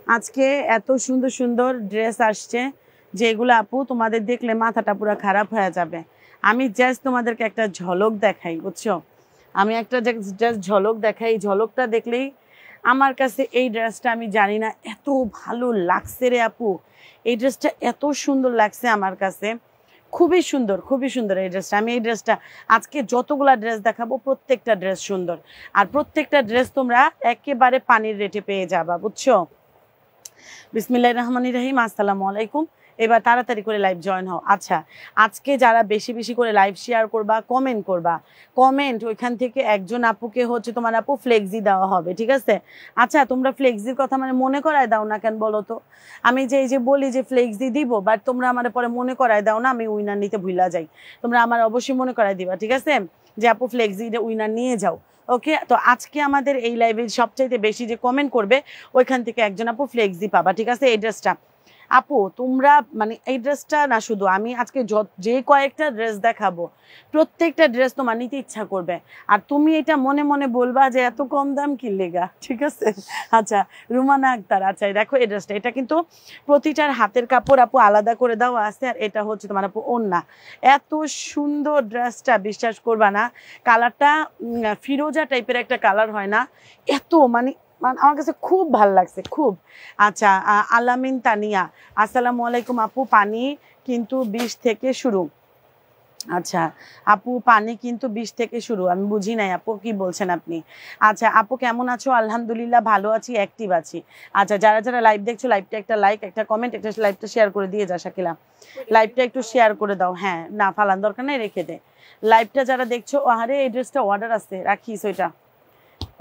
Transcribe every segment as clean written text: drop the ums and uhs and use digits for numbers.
আজকে এত সুন্দর সুন্দর ড্রেস আসছে যেগুলো আপু তোমাদের দেখলে মাথাটা পুরো খারাপ হয়ে যাবে। আমি জাস্ট তোমাদেরকে একটা ঝলক দেখাই, বুঝছো? আমি একটা জাস্ট ঝলক দেখাই, ঝলকটা দেখলেই আমার কাছে এই ড্রেসটা আমি জানি না এত ভালো লাগছে রে আপু। এই ড্রেসটা এত সুন্দর লাগছে আমার কাছে, খুবই সুন্দর, খুবই সুন্দর এই ড্রেসটা। আমি এই ড্রেসটা আজকে যতগুলা ড্রেস দেখাবো প্রত্যেকটা ড্রেস সুন্দর, আর প্রত্যেকটা ড্রেস তোমরা একেবারে পানির রেটে পেয়ে যাবা, বুঝছো? বিসমিল্লাহির রহমানির রহিম। আসসালামু আলাইকুম। এবার তাড়াতাড়ি করে লাইভ জয়েন হও। আচ্ছা, আজকে যারা বেশি বেশি করে লাইভ শেয়ার করবা, কমেন্ট করবা, কমেন্ট ওইখান থেকে একজন আপুকে হচ্ছে তোমার আপু ফ্লেক্সি দেওয়া হবে, ঠিক আছে? আচ্ছা, তোমরা ফ্লেক্সির কথা মানে মনে করায় দাও না কেন বলো তো? আমি যে এই যে বলি যে ফ্লেক্সি দিব, বাট তোমরা আমার পরে মনে করায় দাও না, আমি উইনার নিতে ভুলা যাই। তোমরা আমার অবশ্যই মনে করায় দিবা, ঠিক আছে? যে আপু ফ্লেক্সি উইনার নিয়ে যাও। ওকে, তো আজকে আমাদের এই লাইভে সবচাইতে বেশি যে কমেন্ট করবে ওইখান থেকে একজন আপু ফ্লেক্সি পাবা, ঠিক আছে? এই ড্রেসটা আপু তোমরা মানে এই ড্রেসটা না, শুধু আমি আজকে যে কয়েকটা ড্রেস দেখাবো প্রত্যেকটা ড্রেস তোমার নিতে ইচ্ছা করবে, আর তুমি এটা মনে মনে বলবা যে এত কম দাম কি লেগা, ঠিক আছে? আচ্ছা, রুমানা আক্তার, আচ্ছা দেখো এই ড্রেসটা, এটা কিন্তু প্রতিটার হাতের কাপড় আপু আলাদা করে দেওয়া আছে, আর এটা হচ্ছে তোমার আপু ওড়না। এত সুন্দর ড্রেসটা, বিশ্বাস করবা না, কালারটা ফিরোজা টাইপের একটা কালার হয় না, এত মানে আমার কাছে খুব ভাল লাগছে, খুব। আচ্ছা, আলামিন তানিয়া, আসসালামু আলাইকুম আপু, পানি কিন্তু 20 থেকে শুরু। আচ্ছা আপু, পানি কিন্তু 20 থেকে শুরু, আমি বুঝি নাই আপু কি বলছেন আপনি। আচ্ছা আপু, কেমন আছো? আলহামদুলিল্লাহ ভালো আছি, অ্যাক্টিভ আছি। আচ্ছা, যারা যারা লাইভ দেখছো, লাইভটা একটা লাইক, একটা কমেন্ট, একটা লাইভটা শেয়ার করে দিয়ে যা শাকিলা, লাইভটা একটু শেয়ার করে দাও। হ্যাঁ, না ফালান দরকার নেই, রেখে দে লাইভটা। যারা দেখছো, আরে এই ড্রেসটা অর্ডার আছে, রাখিস ওইটা,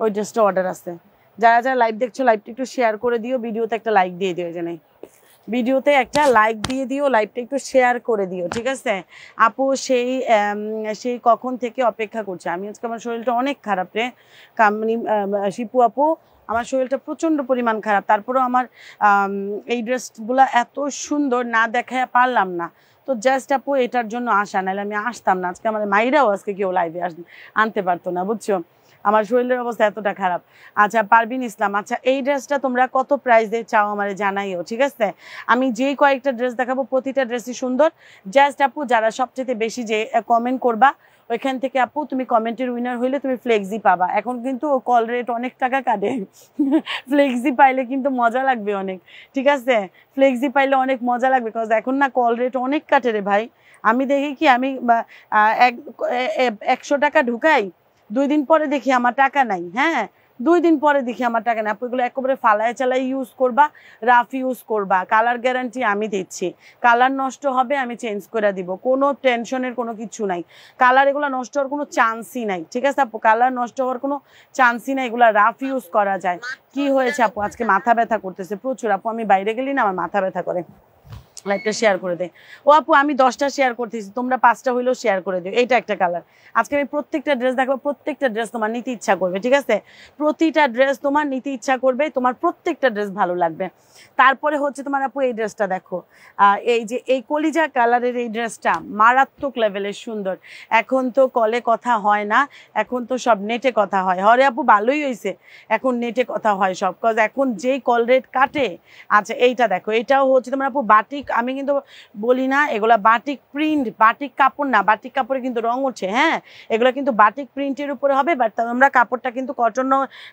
ওই ড্রেসটা অর্ডার আছে। যারা যারা লাইভ দেখছো, লাইভটা একটু শেয়ার করে দিও, ভিডিওতে একটা লাইক দিয়ে দিও, জানাই ভিডিওতে একটা লাইক দিয়ে দিও, লাইভটা একটু শেয়ার করে দিও, ঠিক আছে? আপু সেই সেই কখন থেকে অপেক্ষা করছে। আমি আজকে, আমার শরীরটা অনেক খারাপ রে কামনি, শিপু আপু, আমার শরীরটা প্রচণ্ড পরিমাণ খারাপ, তারপরেও আমার এই ড্রেসগুলো এত সুন্দর না দেখায় পারলাম না। তো জাস্ট আপু এটার জন্য আসা, নাহলে আমি আসতাম না আজকে। আমাদের মাইরাও আজকে কেউ লাইভে আনতে পারতো না, বুঝছো? আমার শরীরের অবস্থা এতটা খারাপ। আচ্ছা, পারবিন ইসলাম, আচ্ছা এই ড্রেসটা তোমরা কত প্রাইসে চাও আমার জানাইও, ঠিক আছে? আমি যেই কয়েকটা ড্রেস দেখাবো প্রতিটা ড্রেসই সুন্দর। জাস্ট আপু যারা সবচেয়ে বেশি যে কমেন্ট করবা ওইখান থেকে আপু তুমি কমেন্টের উইনার হইলে তুমি ফ্লেক্সি পাবা। এখন কিন্তু কল রেট অনেক টাকা কাটে, ফ্লেক্সি পাইলে কিন্তু মজা লাগবে অনেক, ঠিক আছে? ফ্লেক্সি পাইলে অনেক মজা লাগবে, বিকজ এখন না কল রেট অনেক কাটে রে ভাই। আমি দেখি কি, আমি 100 টাকা ঢুকাই, 2 দিন পরে দেখি আমার টাকা নাই। হ্যাঁ, 2 দিন পরে দেখি আমার টাকা নেই। আপু এগুলো একেবারে ফালায় চালাই ইউজ করবা, রাফ ইউজ করবা, কালার গ্যারান্টি আমি দিচ্ছি। কালার নষ্ট হবে আমি চেঞ্জ করে দিব, কোনো টেনশনের কোনো কিছু নাই। কালার এগুলো নষ্ট হওয়ার কোনো চান্সই নাই, ঠিক আছে আপু? কালার নষ্ট হওয়ার কোনো চান্সই নাই, এগুলো রাফ ইউজ করা যায়। কি হয়েছে আপু? আজকে মাথা ব্যথা করতেছে প্রচুর আপু, আমি বাইরে গেলি না আমার মাথা ব্যথা করে। লাইভটা শেয়ার করে দে। ও আপু, আমি 10টা শেয়ার করতেছি, তোমরা 5টা হইলেও শেয়ার করে দিও। এইটা একটা কালার। আজকে আমি প্রত্যেকটা ড্রেস দেখাবো, প্রত্যেকটা ড্রেস তোমার নিতে ইচ্ছা করবে, ঠিক আছে? প্রতিটা ড্রেস তোমার নিতে ইচ্ছা করবে, তোমার প্রত্যেকটা ড্রেস ভালো লাগবে। তারপরে হচ্ছে তোমার আপু এই ড্রেসটা দেখো, এই যে এই কলিজা কালারের এই ড্রেসটা মারাত্মক লেভেলের সুন্দর। এখন তো কলে কথা হয় না, এখন তো সব নেটে কথা হয়। হরে আপু, ভালোই হয়েছে এখন নেটে কথা হয় সব, কজ এখন যেই কল রেট কাটে। আচ্ছা, এইটা দেখো, এটাও হচ্ছে তোমার আপু বাটিক। আমি কিন্তু বলি না এগুলা বাটিক প্রিন্ট, বাটিক কাপড় না, বাটিক কাপড়ে কিন্তু রং উঠছে। হ্যাঁ, এগুলো কিন্তু বাটিক প্রিন্টের উপরে হবে, বাট তোমরা কাপড়টা কিন্তু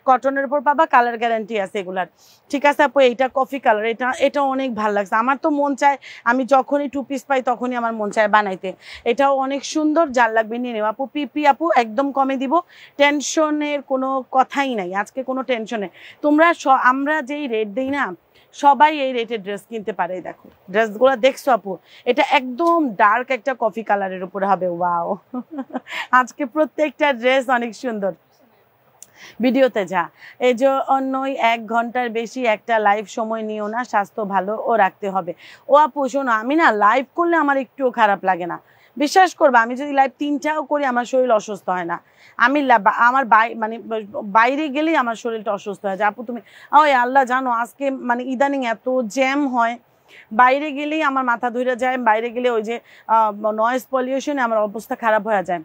কটনের উপর পাবা, কালার গ্যারান্টি আছে এগুলার, ঠিক আছে আপু? এইটা কফি কালার, এটা অনেক ভালো লাগছে আমার। তো মন চায় আমি যখনই 2 পিস পাই তখনই আমার মন চায় বানাইতে। এটাও অনেক সুন্দর, যার লাগবে নিয়ে নেব আপু। পিপি আপু একদম কমে দিব, টেনশনের কোনো কথাই নাই আজকে, কোনো টেনশনে। তোমরা আমরা যেই রেট দিই না, সবাই এই রেটের ড্রেস কিনতে পারে। দেখো ড্রেসগুলো দেখছো আপু, এটা একদম ডার্ক একটা কফি কালারের উপরে হবে। ওয়াও, আজকে প্রত্যেকটা ড্রেস অনেক সুন্দর। ভিডিওতে যা, এই যে অন্যই 1 ঘন্টার বেশি একটা লাইভ সময় নিও না, স্বাস্থ্য ভালো ও রাখতে হবে। ও আপু শোনো, আমি না লাইভ করলে আমার একটুও খারাপ লাগে না, বিশ্বাস করবা। আমি যদি লাইভ 3টাও করি আমার শরীর অসুস্থ হয় না। আমি আমার মানে বাইরে গেলেই আমার শরীরটা অসুস্থ হয়ে যায়। আপু তুমি, ওই আল্লাহ জানো, আজকে মানে ইদানিং এত জ্যাম হয়, বাইরে গেলেই আমার মাথা ধরে যায়। বাইরে গেলে ওই যে নয়েজ পলিউশনে আমার অবস্থা খারাপ হয়ে যায়।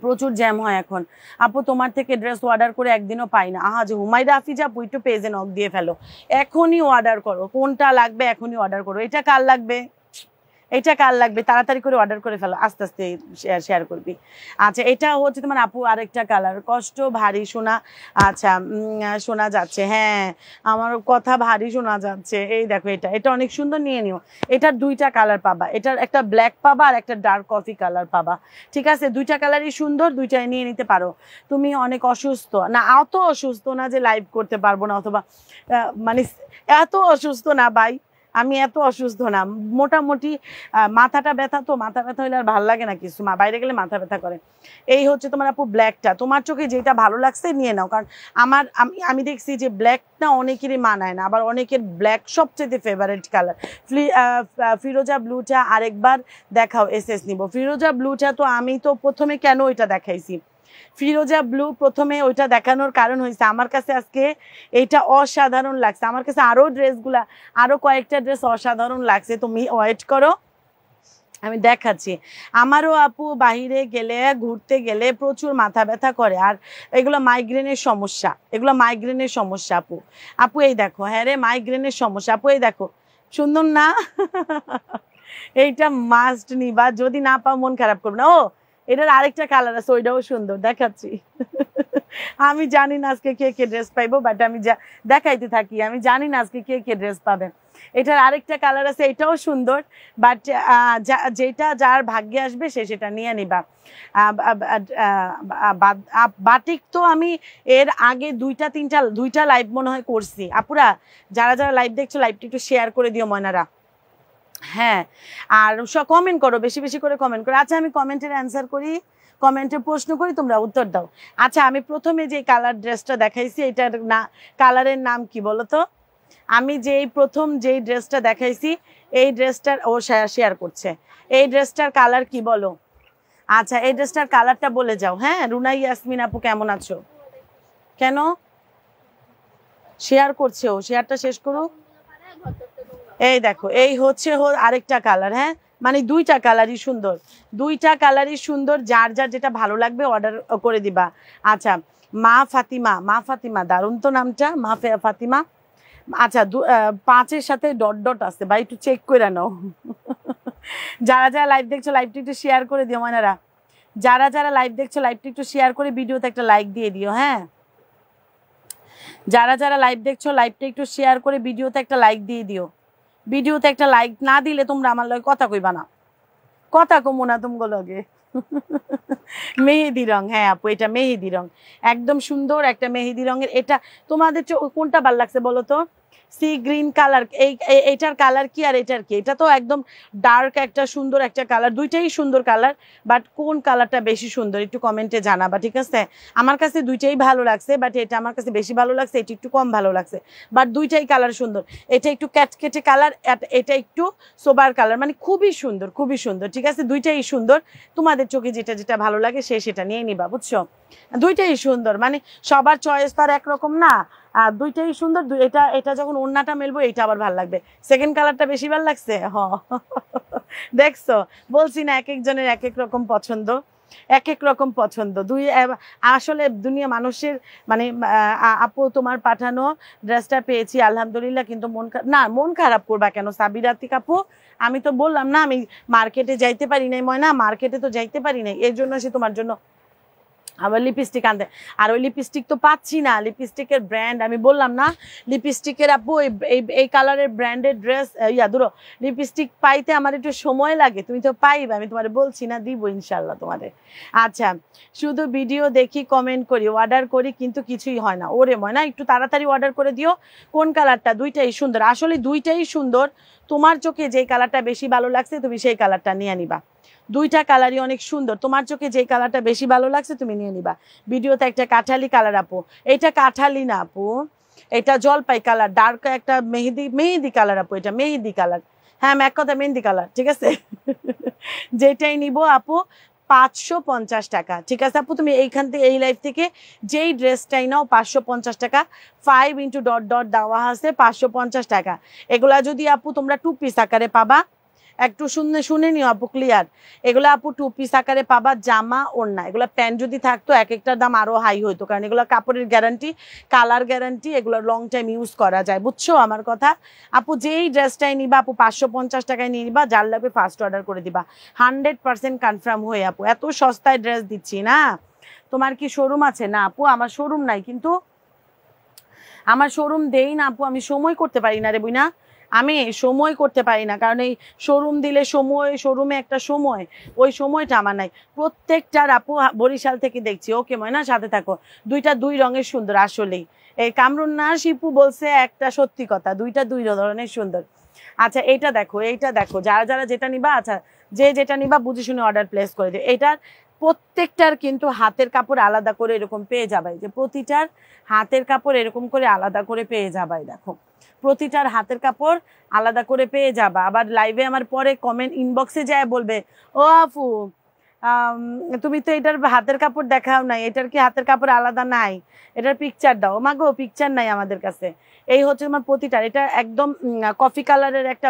প্রচুর জ্যাম হয় এখন। আপু তোমার থেকে ড্রেস অর্ডার করে একদিনও পাই না। আহা যে হুমায়রা হাফিজা আপু, একটু পেজে নক দিয়ে ফেলো, এখনই অর্ডার করো, কোনটা লাগবে এখনই অর্ডার করো। এটা কার লাগবে, এটা কার লাগবে, তাড়াতাড়ি করে অর্ডার করে ফেলো, আস্তে আস্তে শেয়ার করবি। আচ্ছা এটা হচ্ছে তোমার আপু আরেকটা কালার, কষ্ট ভারী শোনা। আচ্ছা শোনা যাচ্ছে, হ্যাঁ আমার কথা ভারী শোনা যাচ্ছে। এই দেখো এটা, এটা অনেক সুন্দর, নিয়ে নিও। এটার দুইটা কালার পাবা, এটার একটা ব্ল্যাক পাবা আর একটা ডার্ক কফি কালার পাবা। ঠিক আছে, দুইটা কালারই সুন্দর, দুইটাই নিয়ে নিতে পারো। তুমি অনেক অসুস্থ না? অত অসুস্থ না যে লাইভ করতে পারবো না, অথবা মানে এত অসুস্থ না ভাই, আমি এত অসুস্থ না, মোটামুটি মাথাটা ব্যথা, তো মাথা ব্যথা হইলে আর ভালো লাগে না কিছু, বাইরে গেলে মাথা ব্যথা করে। এই হচ্ছে তোমার আপু ব্ল্যাকটা, তোমার চোখে যেটা ভালো লাগছে নিয়ে নাও, কারণ আমি দেখছি যে ব্ল্যাকটা অনেকেরই মানায় না, আবার অনেকের ব্ল্যাক সবচেয়ে ফেভারিট কালার। ফিরোজা ব্লুটা আরেকবার দেখাও, এসএস নিব। ফিরোজা ব্লুটা তো আমি তো প্রথমে কেন ওইটা দেখাইছি, ফিরোজা ব্লু প্রথমে ওইটা দেখানোর কারণ হয়েছে আমার কাছে আজকে এইটা অসাধারণ লাগছে, আমার কাছে আরো ড্রেসগুলা, আরো কয়েকটা ড্রেস অসাধারণ লাগছে, তুমি ওয়েট করো আমি দেখাচ্ছি। আমারও আপু বাহিরে গেলে, ঘুরতে গেলে প্রচুর মাথা ব্যথা করে, আর এগুলো মাইগ্রেনের সমস্যা, এগুলো মাইগ্রেনের সমস্যা আপু। আপু এই দেখো, হ্যাঁ রে মাইগ্রেনের সমস্যা আপু, এই দেখো সুন্দর না? এইটা মাস্ট নিবা, যদি না পাও মন খারাপ করবে না। ও এটার আরেকটা কালার আছে, ওইটাও সুন্দর, দেখাচ্ছি। আমি জানি না আজকে কে কে ড্রেস পাইবো, বাট আমি দেখাইতে থাকি, আমি জানি না আজকে কে কে ড্রেস পাবে। এটার আরেকটা কালার আছে, এটাও সুন্দর, বাট যেটা যার ভাগ্যে আসবে সে সেটা নিয়ে নিবা। বাটিক তো আমি এর আগে দুইটা লাইভ মনে হয় করছি। আপুরা যারা যারা লাইভ দেখছো, লাইভটা একটু শেয়ার করে দিও ময়নারা, হ্যাঁ আর কমেন্ট করো, বেশি বেশি করে কমেন্ট করো। আচ্ছা আমি কমেন্টের অ্যান্সার করি, কমেন্টে প্রশ্ন করি, তোমরা উত্তর দাও। আচ্ছা আমি প্রথমে যে কালার ড্রেসটা দেখাইছি, এটার কালারের নাম কি বলো তো? আমি প্রথম যেই ড্রেসটা দেখাইছি, এই ড্রেসটার ও শেয়ার করছে, এই ড্রেসটার কালার কি বলো? আচ্ছা এই ড্রেসটার কালারটা বলে যাও। হ্যাঁ রুনা ইয়াসমিন আপু কেমন আছো? কেন শেয়ার করছে ও? শেয়ারটা শেষ করুক। এই দেখো এই হচ্ছে আরেকটা কালার, হ্যাঁ মানে দুইটা কালারই সুন্দর, দুইটা কালারই সুন্দর, যার যার যেটা ভালো লাগবে অর্ডার করে দিবা। আচ্ছা মা ফাতিমা, মা ফাতিমা দারুণ তো নামটা, মা ফাতিমা। আচ্ছা 5-এর সাথে ডট ডট আছে ভাই, একটু চেক করে নাও। যারা যারা লাইভ দেখছো লাইভটা একটু শেয়ার করে দিও মানারা, যারা যারা লাইভ দেখছো লাইভটা একটু শেয়ার করে ভিডিওতে একটা লাইক দিয়ে দিও। হ্যাঁ যারা যারা লাইভ দেখছো লাইভটা একটু শেয়ার করে ভিডিওতে একটা লাইক দিয়ে দিও। ভিডিওতে একটা লাইক না দিলে তোমরা আমার লগে কথা কইবা না, কথা কমো না তুমগো লগে। মেহেদি রং, হ্যাঁ আপু এটা মেহেদি রং, একদম সুন্দর একটা মেহেদি রঙের। এটা তোমাদের কোনটা ভালো লাগছে বলো তো? সি গ্রিন কালার, এইটার কালার কি আর এটার কি? এটা তো একদম ডার্ক একটা সুন্দর একটা কালার, দুইটাই সুন্দর কালার, বাট কোন কালারটা বেশি সুন্দর একটু কমেন্টে জানাবা, ঠিক আছে? আমার কাছে দুইটাই ভালো লাগছে, বাট এটা আমার কাছে বেশি ভালো লাগছে, এটা একটু কম ভালো লাগছে, বাট দুইটাই কালার সুন্দর। এটা একটু ক্যাটকেটে কালার, এটা একটু সোবার কালার, মানে খুবই সুন্দর, খুবই সুন্দর, ঠিক আছে? দুইটাই সুন্দর, তোমাদের চোখে যেটা যেটা ভালো লাগে সেটা নিয়ে নিবা, বুঝছো? দুইটাই সুন্দর, মানে সবার চয়েস তো আর একরকম না, আর দুইটাই সুন্দর। এটা যখন ওড়নাটা মেলবো এটা আবার ভালো লাগবে, সেকেন্ড কালারটা বেশি ভালো লাগছে। দেখছো বলছি না, এক একজনের এক এক রকম পছন্দ, এক এক রকম পছন্দ। আসলে দুনিয়া মানুষের মানে আপু তোমার পাঠানো ড্রেসটা পেয়েছি আলহামদুলিল্লাহ, কিন্তু মন খারাপ করবা কেন সাবিরাতিক আপু? আমি তো বললাম না আমি মার্কেটে যাইতে পারি নাই, ময়না মার্কেটে তো যাইতে পারি নাই, এর জন্য সে তোমার জন্য আবার লিপস্টিক আনতে, আর ওই লিপস্টিক তো পাচ্ছি না, লিপস্টিকের ব্র্যান্ড আমি বললাম না, লিপস্টিকের আপু এই কালারের ব্র্যান্ডের ড্রেস দূর লিপস্টিক পাইতে আমার একটু সময় লাগে, তুমি তো পাইবে, আমি তোমার বলছি না দিব ইনশাল্লাহ তোমাদের। আচ্ছা শুধু ভিডিও দেখি কমেন্ট করি অর্ডার করি কিন্তু কিছুই হয় না, ওরে ময়না একটু তাড়াতাড়ি অর্ডার করে দিও। কোন কালারটা? দুইটাই সুন্দর, আসলে দুইটাই সুন্দর, তোমার চোখে যেই কালারটা বেশি ভালো লাগছে তুমি সেই কালারটা নিয়ে নিবা, দুইটা কালারই অনেক সুন্দর, তোমার চোখে যে কালারটা বেশি ভালো লাগছে তুমি নিয়ে নিবা। ভিডিওতে একটা কাঠালি কালার আপু, এটা কাঠালি না আপু, এটা জলপাই কালার, ডার্ক একটা মেহেদি কালার আপু, এটা মেহেদি কালার, হ্যাঁ এক কথা মেহেদি কালার, ঠিক আছে? যেটাই নিব আপু 550 টাকা, ঠিক আছে আপু? তুমি এইখান থেকে এই লাইভ থেকে যেই ড্রেসটাই নাও 550 টাকা, 5 ইন্টু ডট ডট দেওয়া আছে 550 টাকা। এগুলা যদি আপু তোমরা 2 পিস আকারে পাবা, একটু শুনে নিও আপু, ক্লিয়ার। এগুলো আপু 2 পিস আকারে পাবা, জামা ওড়না। এগুলো প্যান্ট যদি থাকতো এক একটার দাম আরো হাই হইতো, কারণ এগুলো কাপড়ের গ্যারান্টি, কালার গ্যারান্টি, এগুলো লং টাইম ইউজ করা যায়, বুঝছো আমার কথা আপু? যেই ড্রেসটাই নিবা আপু 550 টাকায় নিয়ে নিবা, যার লাগবে ফার্স্ট অর্ডার করে দিবা, 100% কনফার্ম হয়ে আপু। এত সস্তায় ড্রেস দিচ্ছি না। তোমার কি শোরুম আছে? না আপু আমার শোরুম নাই, কিন্তু আমার শোরুম দেই না আপু, আমি সময় করতে পারি না রে বুইনা, আমি সময় করতে পারি না, কারণ এই শোরুম দিলে সময়, শোরুমে একটা সময়, ওই সময়টা আমার নাই। প্রত্যেকটার আপু বরিশাল থেকে দেখছি। ওকে ময়না, সাথে থাকো। দুইটা দুই রঙের সুন্দর আসলেই। এই কামরুন না শিপু বলছে একটা সত্যি কথা, দুইটা দুই ধরনের সুন্দর। আচ্ছা এইটা দেখো, এইটা দেখো, যারা যারা যেটা নিবা, আচ্ছা যে যেটা নিবা বুঝে শুনে অর্ডার প্লেস করে দিও। এটার প্রত্যেকটার কিন্তু হাতের কাপড় আলাদা করে এরকম পেয়ে যাবে, যে প্রতিটার হাতের কাপড় এরকম করে আলাদা করে পেয়ে যাবে। দেখো প্রতিটার হাতের কাপড় আলাদা করে পেয়ে যাবা। আবার লাইভে আমার পরে কমেন্ট ইনবক্সে যায় বলবে, ও আপু তুমি তো এটার হাতের কাপড় দেখাও নাই, এটার কি হাতের কাপড় আলাদা নাই, এটার পিকচার দাও। মা গো পিকচার নাই আমাদের কাছে। এই হচ্ছে তোমার প্রতিটার। এটা একদম কফি কালারের একটা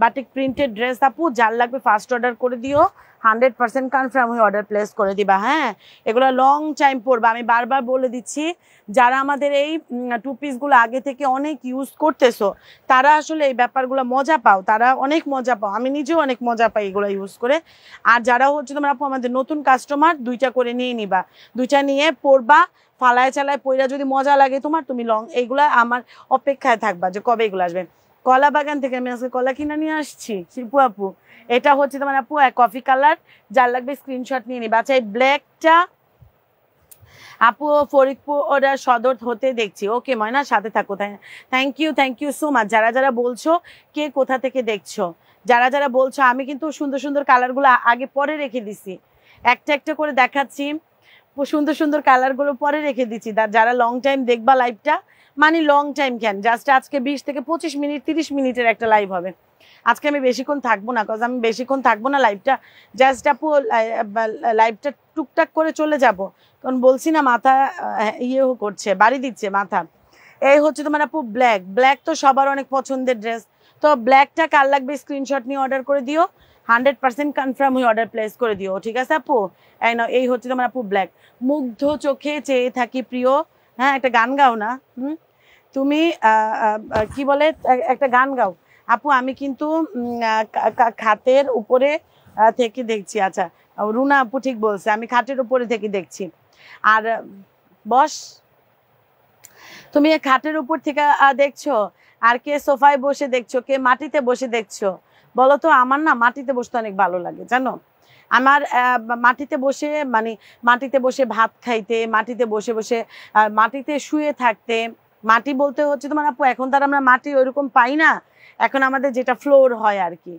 বাটিক প্রিন্টেড ড্রেস আপু, যার লাগবে ফার্স্ট অর্ডার করে দিও, 100% কনফার্ম হয়ে অর্ডার প্লেস করে দিবা। হ্যাঁ এগুলো লং টাইম পরবা, আমি বারবার বলে দিচ্ছি। যারা আমাদের এই 2 পিসগুলো আগে থেকে অনেক ইউজ করতেছো, তারা আসলে এই ব্যাপারগুলো মজা পাও, তারা অনেক মজা পাও, আমি নিজেও অনেক মজা পাই এগুলো ইউজ করে। আর যারা হচ্ছে তোমরা আপু আমাদের নতুন কাস্টমার, 2টা করে নিয়ে নিবা, 2টা নিয়ে পরবা, ফালায় চালায় পইরা যদি মজা লাগে তোমার, তুমি লং এইগুলা আমার অপেক্ষায় থাকবা যে কবে এগুলো আসবে। কলা বাগান থেকে আমি আজকে কলা কিনা নিয়ে আসছি শিল্পু আপু। এটা হচ্ছে তোমার আপু কফি কালার, যার লাগবে স্ক্রিনশট নিয়ে নিবা। আচ্ছা এই ব্ল্যাকটা আপু ফরিদপুর ওরা সদর হতে দেখছি। ওকে ময়না, সাথে থাকো। Thank you so much. যারা যারা বলছো কে কোথা থেকে দেখছো, যারা যারা বলছো, আমি কিন্তু সুন্দর সুন্দর কালারগুলো আগে পরে রেখে দিছি, একটা একটা করে দেখাচ্ছি। সুন্দর সুন্দর কালারগুলো পরে রেখে দিচ্ছি। যারা লং টাইম দেখবা লাইভটা, মানে লং টাইম কেন, জাস্ট আজকে 20 থেকে 25 মিনিট 30 মিনিটের একটা লাইভ হবে। আজকে আমি বেশিক্ষণ থাকবো না, কজ আমি বেশিক্ষণ থাকবো না লাইভটা, জাস্ট আপু লাইভটা টুকটাক করে চলে যাব, কারণ বলছি না মাথা ইয়েও করছে, বাড়ি দিচ্ছে মাথা। এই হচ্ছে তোমার আপু ব্ল্যাক। ব্ল্যাক তো সবার অনেক পছন্দের ড্রেস, তো ব্ল্যাকটা কার লাগবে স্ক্রিনশট নিয়ে অর্ডার করে দিও, 100% কনফার্ম হয়ে অর্ডার প্লেস করে দিও, ঠিক আছে আপু? এই নাও, এই হচ্ছে তোমার আপু ব্ল্যাক। মুগ্ধ চোখে চেয়ে থাকি প্রিয়। হ্যাঁ একটা গান গাও না, তুমি কি বলে একটা গান গাও আপু। আমি কিন্তু খাটের উপরে থেকে দেখছি। আচ্ছা রুনা আপু ঠিক বলছে, আমি খাটের উপরে থেকে দেখছি। আর বস, তুমি খাটের উপর থেকে দেখছো, আর কে সোফায় বসে দেখছো, কে মাটিতে বসে দেখছো বলো তো? আমার না মাটিতে বসতে অনেক ভালো লাগে জানো। আমার মাটিতে বসে, মানে মাটিতে বসে ভাত খাইতে, মাটিতে বসে বসে মাটিতে শুয়ে থাকতে। মাটি বলতে হচ্ছে তোমার আপু এখন তার আমরা মাটি ওইরকম পাই না, এখন আমাদের যেটা ফ্লোর হয় আর কি,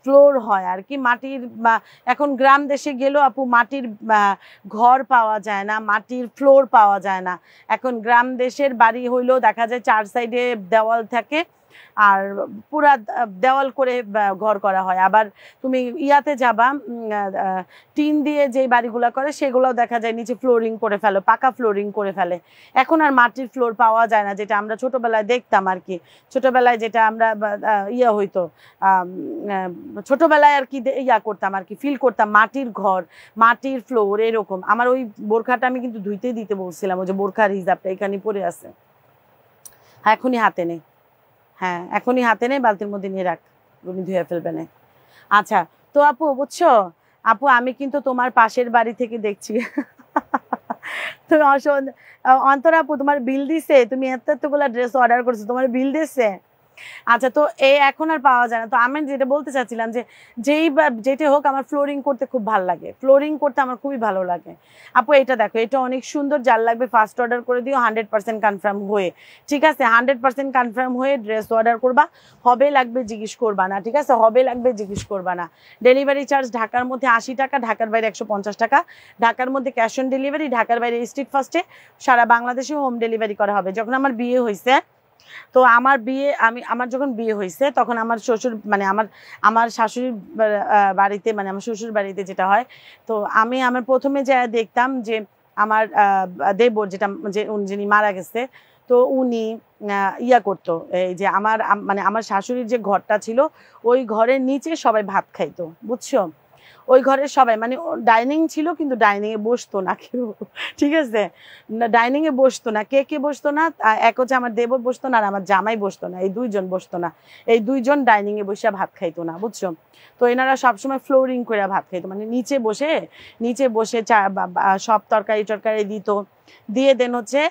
ফ্লোর হয় আর কি মাটির। এখন গ্রাম দেশে গেলেও আপু মাটির ঘর পাওয়া যায় না, মাটির ফ্লোর পাওয়া যায় না। এখন গ্রাম দেশের বাড়ি হইলেও দেখা যায় 4 সাইডে দেওয়াল থাকে, আর পুরা দেওয়াল করে ঘর করা হয়। আবার তুমি ইয়াতে যাবা, টিন দিয়ে যে বাড়িগুলো করে সেগুলোও দেখা যায় নিচে ফ্লোরিং করে ফেলে, পাকা ফ্লোরিং করে ফেলে। এখন আর মাটির ফ্লোর পাওয়া যায় না, যেটা আমরা ছোটবেলায় দেখতাম আর কি। ছোটবেলায় যেটা আমরা ইয়া হইতো, ছোটবেলায় আর কি ইয়া করতাম আর কি, ফিল করতাম মাটির ঘর, মাটির ফ্লোর এরকম। আমার ওই বোরখাটা আমি কিন্তু ধুইতেই দিতে বলছিলাম, ওই যে বোরখার হিজাবটা এখানে পড়ে আছে, এখনই হাতে নেই। হ্যাঁ এখনই হাতে নেই, বালতির মধ্যে নিয়ে রাখ, তুমি ধুয়ে ফেলবে না। আচ্ছা তো আপু বুঝছো আপু, আমি কিন্তু তোমার পাশের বাড়ি থেকে দেখছি। তুমি অন্তর আপু তোমার বিল দিছে, তুমি এতগুলা ড্রেস অর্ডার করছো, তোমার বিল দিছে? আচ্ছা তো এই এখন আর পাওয়া যায় না। তো আমি যেটা বলতে চাচ্ছিলাম যে যেটা হোক, আমার ফ্লোরিং করতে খুব ভালো লাগে, ফ্লোরিং করতে আমার খুবই ভালো লাগে আপু। এটা দেখো, এটা অনেক সুন্দর, যার লাগবে ফার্স্ট অর্ডার করে দিও, 100% কনফার্ম হয়ে, ঠিক আছে? 100% কনফার্ম হয়ে ড্রেস অর্ডার করবা, হবে লাগবে জিজ্ঞেস করবা না, ঠিক আছে? হবে লাগবে জিজ্ঞেস করবা না। ডেলিভারি চার্জ ঢাকার মধ্যে 80 টাকা, ঢাকার বাইরে 150 টাকা। ঢাকার মধ্যে ক্যাশ অন ডেলিভারি, ঢাকার বাইরে স্ট্রিট ফার্স্টে, সারা বাংলাদেশে হোম ডেলিভারি করা হবে। যখন আমার বিয়ে হয়েছে, তো আমার যখন বিয়ে হয়েছে তখন আমার শ্বশুর, মানে আমার শাশুড়ির বাড়িতে, মানে আমার শ্বশুর বাড়িতে যেটা হয়, তো আমার প্রথমে যা দেখতাম যে আমার দেবর, যিনি মারা গেছে, তো তো উনি ইয়া করতো, এই যে মানে আমার শাশুড়ির যে ঘরটা ছিল ওই ঘরের নিচে সবাই ভাত খাইতো, বুঝছো? ওই ঘরের সবাই মানে ডাইনিং ছিল কিন্তু ডাইনিং এ বসতো না কেউ, ঠিক আছে? ডাইনিং এ বসতো না, কে কে বসতো না, এক হচ্ছে আমার দেবর বসতো না আর আমার জামাই বসতো না, এই দুইজন বসতো না, এই দুইজন ডাইনিং এ বসে ভাত খাইতো না, বুঝছো? তো এনারা সবসময় ফ্লোরিং করে ভাত খাইতো, মানে নিচে বসে সব তরকারি টরকারি দিত, দিয়ে দেন হচ্ছে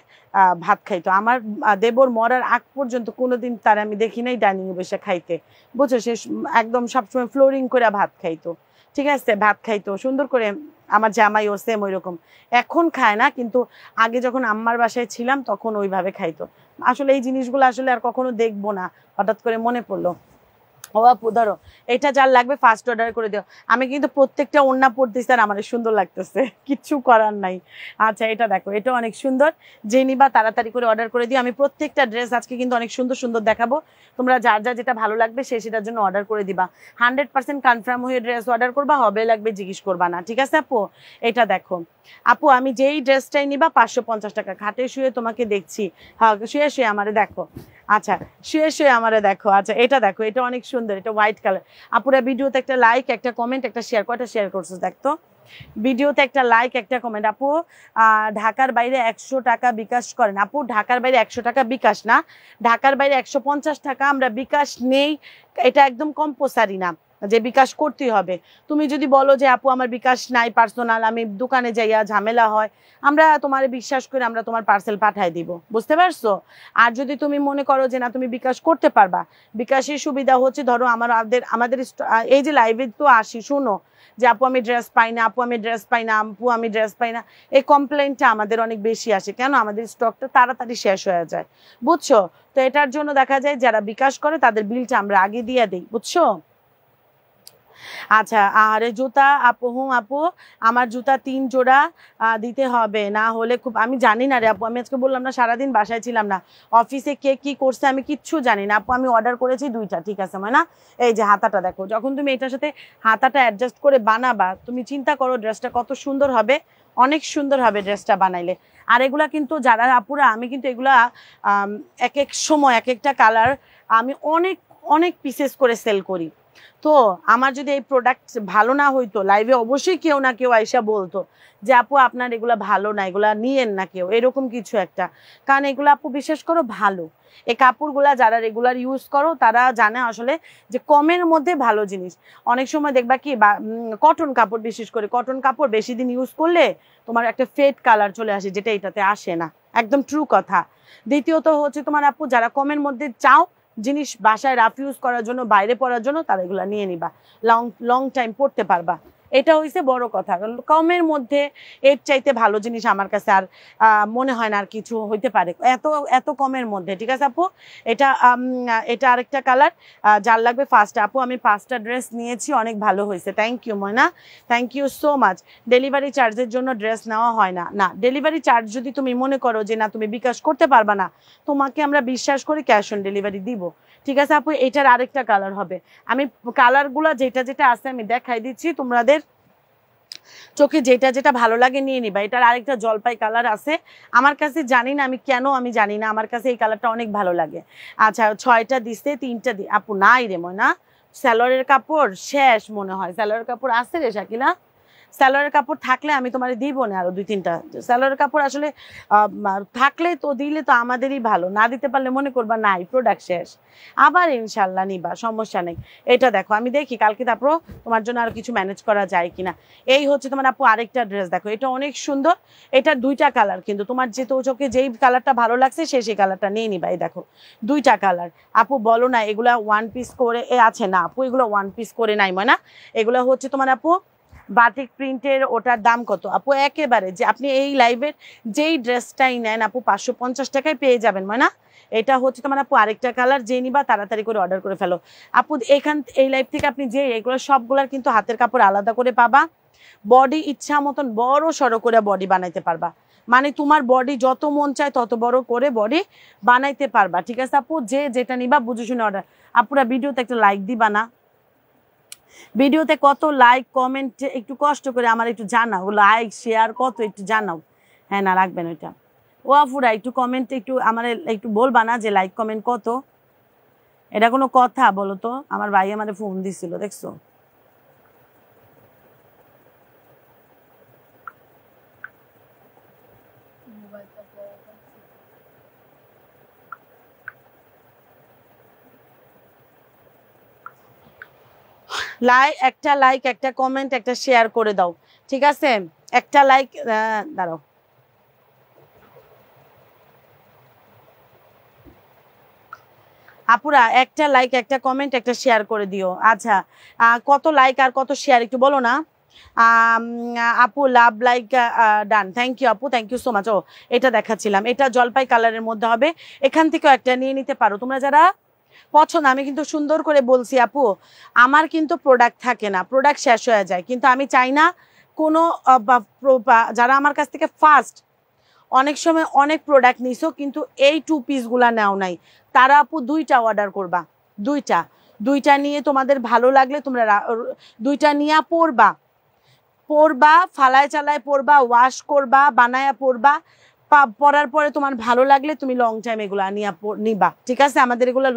ভাত খাইতো। আমার দেবর মরার আগ পর্যন্ত কোনোদিন তার আমি দেখি নাই ডাইনিং এ বসে খাইতে, বুঝছো? সে একদম সবসময় ফ্লোরিং করে ভাত খাইতো, ঠিক আছে? ভাত খাইতো সুন্দর করে। আমার জামাইও সেম ওই রকম, এখন খায় না কিন্তু আগে যখন আম্মার বাসায় ছিলাম তখন ওইভাবে খাইতো। আসলে এই জিনিসগুলো আসলে আর কখনো দেখবো না, হঠাৎ করে মনে পড়লো। ও আপু ধরো, এটা যার লাগবে ফার্স্ট অর্ডার করে দিও। আমি কিন্তু প্রত্যেকটা ওড়না পরতেছি আর আমার সুন্দর লাগতেছে, কিচ্ছু করার নাই। আচ্ছা এটা দেখো, এটা অনেক সুন্দর, যে নিবা তাড়াতাড়ি করে অর্ডার করে দিও। আমি প্রত্যেকটা ড্রেস আজকে কিন্তু অনেক সুন্দর সুন্দর দেখাবো, তোমরা যার যার যেটা ভালো লাগবে সেটার জন্য অর্ডার করে দিবা। 100% কনফার্ম হয়ে ড্রেস অর্ডার করবা, হবে লাগবে জিজ্ঞেস করবা না, ঠিক আছে আপু? এটা দেখো আপু, আমি যেই ড্রেসটাই নিবা 550 টাকা, খাটে শুয়ে তোমাকে দেখছি, হ্যাঁ শুয়ে শুয়ে আমারে দেখো, আচ্ছা শুয়ে শুয়ে আমারে দেখো। আচ্ছা এটা দেখো, এটা অনেক সুন্দর, এটা হোয়াইট কালার। আপুরা ভিডিওতে একটা লাইক, একটা কমেন্ট, একটা শেয়ার, কয়টা শেয়ার করছো দেখতো? ভিডিওতে একটা লাইক, একটা কমেন্ট। আপু ঢাকার বাইরে 100 টাকা বিকাশ করেন? আপু ঢাকার বাইরে 100 টাকা বিকাশ না, ঢাকার বাইরে 150 টাকা আমরা বিকাশ নেই, এটা একদম কম্পালসারি না যে বিকাশ করতেই হবে। তুমি যদি বলো যে আপু আমার বিকাশ নাই পার্সোনাল, আমি দোকানে যাইয়া ঝামেলা হয়, আমরা তোমার বিশ্বাস করে আমরা তোমার পার্সেল পাঠাই দিব, বুঝতে পারছো? আর যদি তুমি মনে করো যে না তুমি বিকাশ করতে পারবা, বিকাশের সুবিধা হচ্ছে ধরো আমাদের এই যে লাইভে তো আসি, শুনো যে আপু আমি ড্রেস পাই না, আপু আমি ড্রেস পাই না, আপু আমি ড্রেস পাই না, এই কমপ্লেনটা আমাদের অনেক বেশি আসে। কেন? আমাদের স্টকটা তাড়াতাড়ি শেষ হয়ে যায়, বুঝছো? তো এটার জন্য দেখা যায় যারা বিকাশ করে তাদের বিলটা আমরা আগে দিয়ে দিই, বুঝছো? আচ্ছা আর জুতা আপু, আপু আমার জুতা 3 জোড়া দিতে হবে, না হলে খুব, আমি জানি না রে আপু, আমি আজকে বললাম না সারাদিন বাসায় ছিলাম না, অফিসে কে কি করছে আমি কিচ্ছু জানি না আপু। আমি অর্ডার করেছি 2টা, ঠিক আছে না? এই যে হাতাটা দেখো, যখন তুমি এটার সাথে হাতাটা অ্যাডজাস্ট করে বানাবা, তুমি চিন্তা করো ড্রেসটা কত সুন্দর হবে, অনেক সুন্দর হবে ড্রেসটা বানাইলে। আর এগুলা কিন্তু যারা আপুরা, আমি কিন্তু এগুলা এক এক সময় এক একটা কালার আমি অনেক অনেক পিসেস করে সেল করি। তো আমার যদি এই প্রোডাক্ট ভালো না হইতো, লাইভে অবশ্যই কেউ না কেউ আইসা বলতো যে আপু আপনার এগুলা ভালো না, এগুলা নিয়েন না কেউ, এরকম কিছু একটা। কারণ এগুলো আপু বিশেষ করো ভালো, এই কাপড়গুলা যারা রেগুলার ইউজ করো তারা জানে আসলে যে কমের মধ্যে ভালো জিনিস। অনেক সময় দেখবা কি কটন কাপড়, বিশেষ করে কটন কাপড় বেশি দিন ইউজ করলে তোমার একটা ফেড কালার চলে আসে, যেটা এটাতে আসে না, একদম ট্রু কথা। দ্বিতীয়ত হচ্ছে তোমার আপু যারা কমের মধ্যে চাও জিনিস বাসায় রাফ ইউজ করার জন্য, বাইরে পরার জন্য, তারা এগুলা নিয়ে নিবা, লং টাইম পড়তে পারবা। এটা হইছে বড় কথা। কমের মধ্যে এর চাইতে ভালো জিনিস আমার কাছে আর মনে হয় না আর কিছু হইতে পারে এত এত কমের মধ্যে, ঠিক আছে আপু? এটা এটা আরেকটা কালার, যার লাগবে ফার্স্ট। আপু আমি 5টা ড্রেস নিয়েছি, অনেক ভালো হয়েছে, thank you Moyna, thank you so much. Delivery চার্জের জন্য ড্রেস নেওয়া হয় না? না, ডেলিভারি চার্জ যদি তুমি মনে করো যে না তুমি বিকাশ করতে পারবা না, তোমাকে আমরা বিশ্বাস করে ক্যাশ অন ডেলিভারি দিব, ঠিক আছে আপু? এটার আরেকটা কালার হবে, আমি কালারগুলো যেটা যেটা আছে আমি দেখাই দিচ্ছি, তোমাদের চোখে যেটা যেটা ভালো লাগে নিয়ে নিবা। এটার আরেকটা জলপাই কালার আছে আমার কাছে, জানি না আমি জানি না, আমার কাছে এই কালারটা অনেক ভালো লাগে। আচ্ছা 6টা দিচ্ছে, 3টা আপু নাই রে ময়না, স্যালোয়ারের কাপড় শেষ মনে হয়, স্যালোয়ারের কাপড় আছে রে শাকিলা, স্যালোয়ারের কাপড় থাকলে আমি তোমার দিব না আরো 2-3টা স্যালোয়ারের কাপড়, আসলে থাকলে তো দিলে তো আমাদেরই ভালো, না দিতে পারলে মনে করবা নাই প্রোডাক্ট শেষ, আবার ইনশাল্লাহ নিবা, সমস্যা নেই। এটা দেখো আমি দেখি কালকে তারপর তোমার জন্য আরো কিছু ম্যানেজ করা যায় কিনা। এই হচ্ছে তোমার আপু আরেকটা ড্রেস দেখো, এটা অনেক সুন্দর, এটার 2টা কালার, কিন্তু তোমার যে তো চোখে যেই কালারটা ভালো লাগছে সেই কালারটা নিয়ে নিবা। এই দেখো 2টা কালার। আপু বলো না এগুলা 1 পিস করে আছে? না আপু এগুলো 1 পিস করে নাই মানে, এগুলো হচ্ছে তোমার আপু বাটিক প্রিন্টের। ওটার দাম কত আপু? একেবারে যে আপনি এই লাইভের যেই ড্রেসটাই নেন আপু 550 টাকায় পেয়ে যাবেন মানে। এটা হচ্ছে তোমার আপু আরেকটা কালার, যে নিবা তাড়াতাড়ি করে অর্ডার করে ফেলো আপু। এই লাইভ থেকে আপনি যে এগুলো সবগুলার কিন্তু হাতের কাপড় আলাদা করে পাবা, বডি ইচ্ছা মতন বড় সড়ো করে বডি বানাইতে পারবা, মানে তোমার বডি যত মন চায় তত বড় করে বডি বানাইতে পারবা, ঠিক আছে আপু? যে যেটা নিবা বুঝে শুনে অর্ডার। আপুরা ভিডিওতে একটা লাইক দিবা না? ভিডিওতে কত লাইক কমেন্ট একটু কষ্ট করে আমার একটু জানাও, লাইক শেয়ার কত একটু জানাও। হ্যাঁ না রাখবেন ওইটা, ও আফুরা একটু কমেন্টে একটু আমার একটু বলবা না যে লাইক কমেন্ট কত? এটা কোনো কথা বলো তো? আমার ভাই আমারে ফোন দিছিল, দেখছো? একটা লাইক, একটা কমেন্ট, একটা শেয়ার করে দাও, ঠিক আছে? একটা লাইক, দাঁড়াও, আপুরা একটা লাইক, একটা কমেন্ট, একটা শেয়ার করে দিও। আচ্ছা, কত লাইক আর কত শেয়ার একটু বলো না? আপু love like done, thank you আপু, থ্যাংক ইউ সো মাচ। ও এটা দেখাচ্ছিলাম, এটা জলপাই কালারের মধ্যে হবে, এখান থেকেও একটা নিয়ে নিতে পারো তোমরা যারা পছন্দ। আমি কিন্তু সুন্দর করে বলছি আপু, আমার কিন্তু প্রোডাক্ট থাকে না, প্রোডাক্ট শেষ হয়ে যায়, কিন্তু আমি চাই না কোনো যারা আমার কাছ থেকে ফার্স্ট অনেক সময় অনেক প্রোডাক্ট নিছো কিন্তু এই 2 পিসগুলা নেও নাই, তারা আপু 2টা অর্ডার করবা, 2টা নিয়ে তোমাদের ভালো লাগলে তোমরা 2টা নিয়ে পরবা, ফালায় চালায় পরবা, ওয়াশ করবা, বানায়া পরবা, পরার পরে তোমার ভালো লাগলে তুমি লং টাইম এগুলো নিবা, ঠিক আছে? আমাদের এগুলো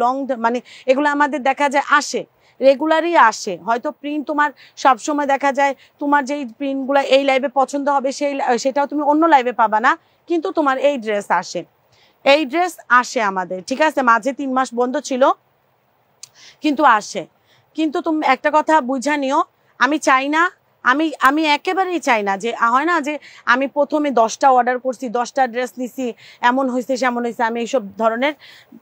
মানে এগুলো আমাদের দেখা যায় আসে, রেগুলারই আসে। হয়তো প্রিন্ট তোমার সবসময় দেখা যায়, তোমার যেই প্রিন্টগুলো এই লাইভে পছন্দ হবে সেটাও তুমি অন্য লাইভে পাবা না, কিন্তু তোমার এই ড্রেস আসে আমাদের, ঠিক আছে? মাঝে 3 মাস বন্ধ ছিল, কিন্তু আসে। কিন্তু তুমি একটা কথা বুঝা নিও, আমি চাই না, আমি একেবারেই চাই না যে হয় না যে আমি প্রথমে 10টা অর্ডার করছি, 10টা ড্রেস নিছি, এমন হয়েছে সেমন হয়েছে, আমি এইসব ধরনের,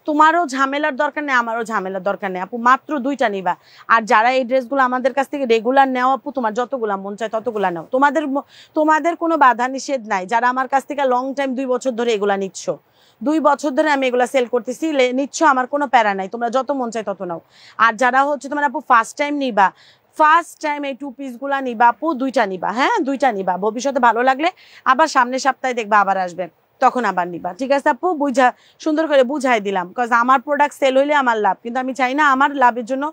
তোমারও ঝামেলার দরকার নেই, আমারও ঝামেলার দরকার নেই আপু, মাত্র 2টা নিবা। আর যারা এই ড্রেসগুলো আমাদের কাছ থেকে রেগুলার নেও আপু, তোমার যতগুলা মন চায় ততগুলা নাও, তোমাদের কোনো বাধা নিষেধ নাই। যারা আমার কাছ থেকে লং টাইম 2 বছর ধরে এগুলা নিচ্ছ, 2 বছর ধরে আমি এগুলা সেল করতেছি, নিচ্ছ, আমার কোনো প্যারা নাই, তোমরা যত মন চায় তত নাও। আর যারা হচ্ছে তোমার আপু ফার্স্ট টাইম নিবা, ফার্স্ট টাইম এই 2 পিসগুলা নিবা আপু, 2টা নিবা, হ্যাঁ 2টা নিবা, ভবিষ্যতে ভালো লাগলে আবার সামনের সপ্তাহে দেখবা আবার আসবে, তখন আবার নিবা, ঠিক আছে আপু? সুন্দর করে বুঝাই দিলাম, কজ আমার প্রোডাক্ট সেল হইলে আমার লাভ, কিন্তু আমি চাই না আমার লাভের জন্য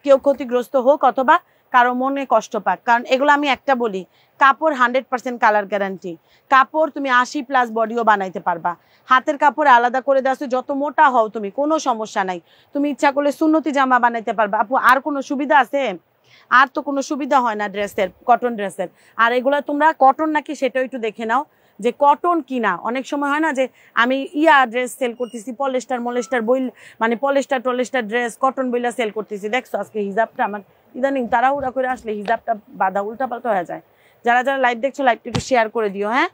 কেউ ক্ষতিগ্রস্ত হোক অথবা কারো মনে কষ্ট পাক। কারণ এগুলো আমি একটা বলি, কাপড় 100% কালার গ্যারান্টি, কাপড় তুমি 80+ বডিও বানাইতে পারবা, হাতের কাপড়ে আলাদা করে দেওয়া আছে, যত মোটা হও তুমি কোনো সমস্যা নাই, তুমি ইচ্ছা করলে সুন্নতি জামা বানাইতে পারবা আপু। আর কোনো সুবিধা আছে? আর তো কোনো সুবিধা হয় না ড্রেসের, কটন ড্রেসের। আর এগুলো তোমরা কটন নাকি সেটাও একটু দেখে নাও, যে কটন কিনা। অনেক সময় হয় না যে আমি ড্রেস সেল করতেছি, পলেস্টার বইল, মানে পলেস্টার ড্রেস কটন বইলা সেল করতেছি। দেখছো আজকে হিজাবটা আমার ইদানিং তাড়াহুড়া করে আসলে হিজাবটা বাঁধা উল্টাপাল্টা হয়ে যায়। যারা যারা লাইভ দেখছো লাইভটা একটু শেয়ার করে দিও, হ্যাঁ?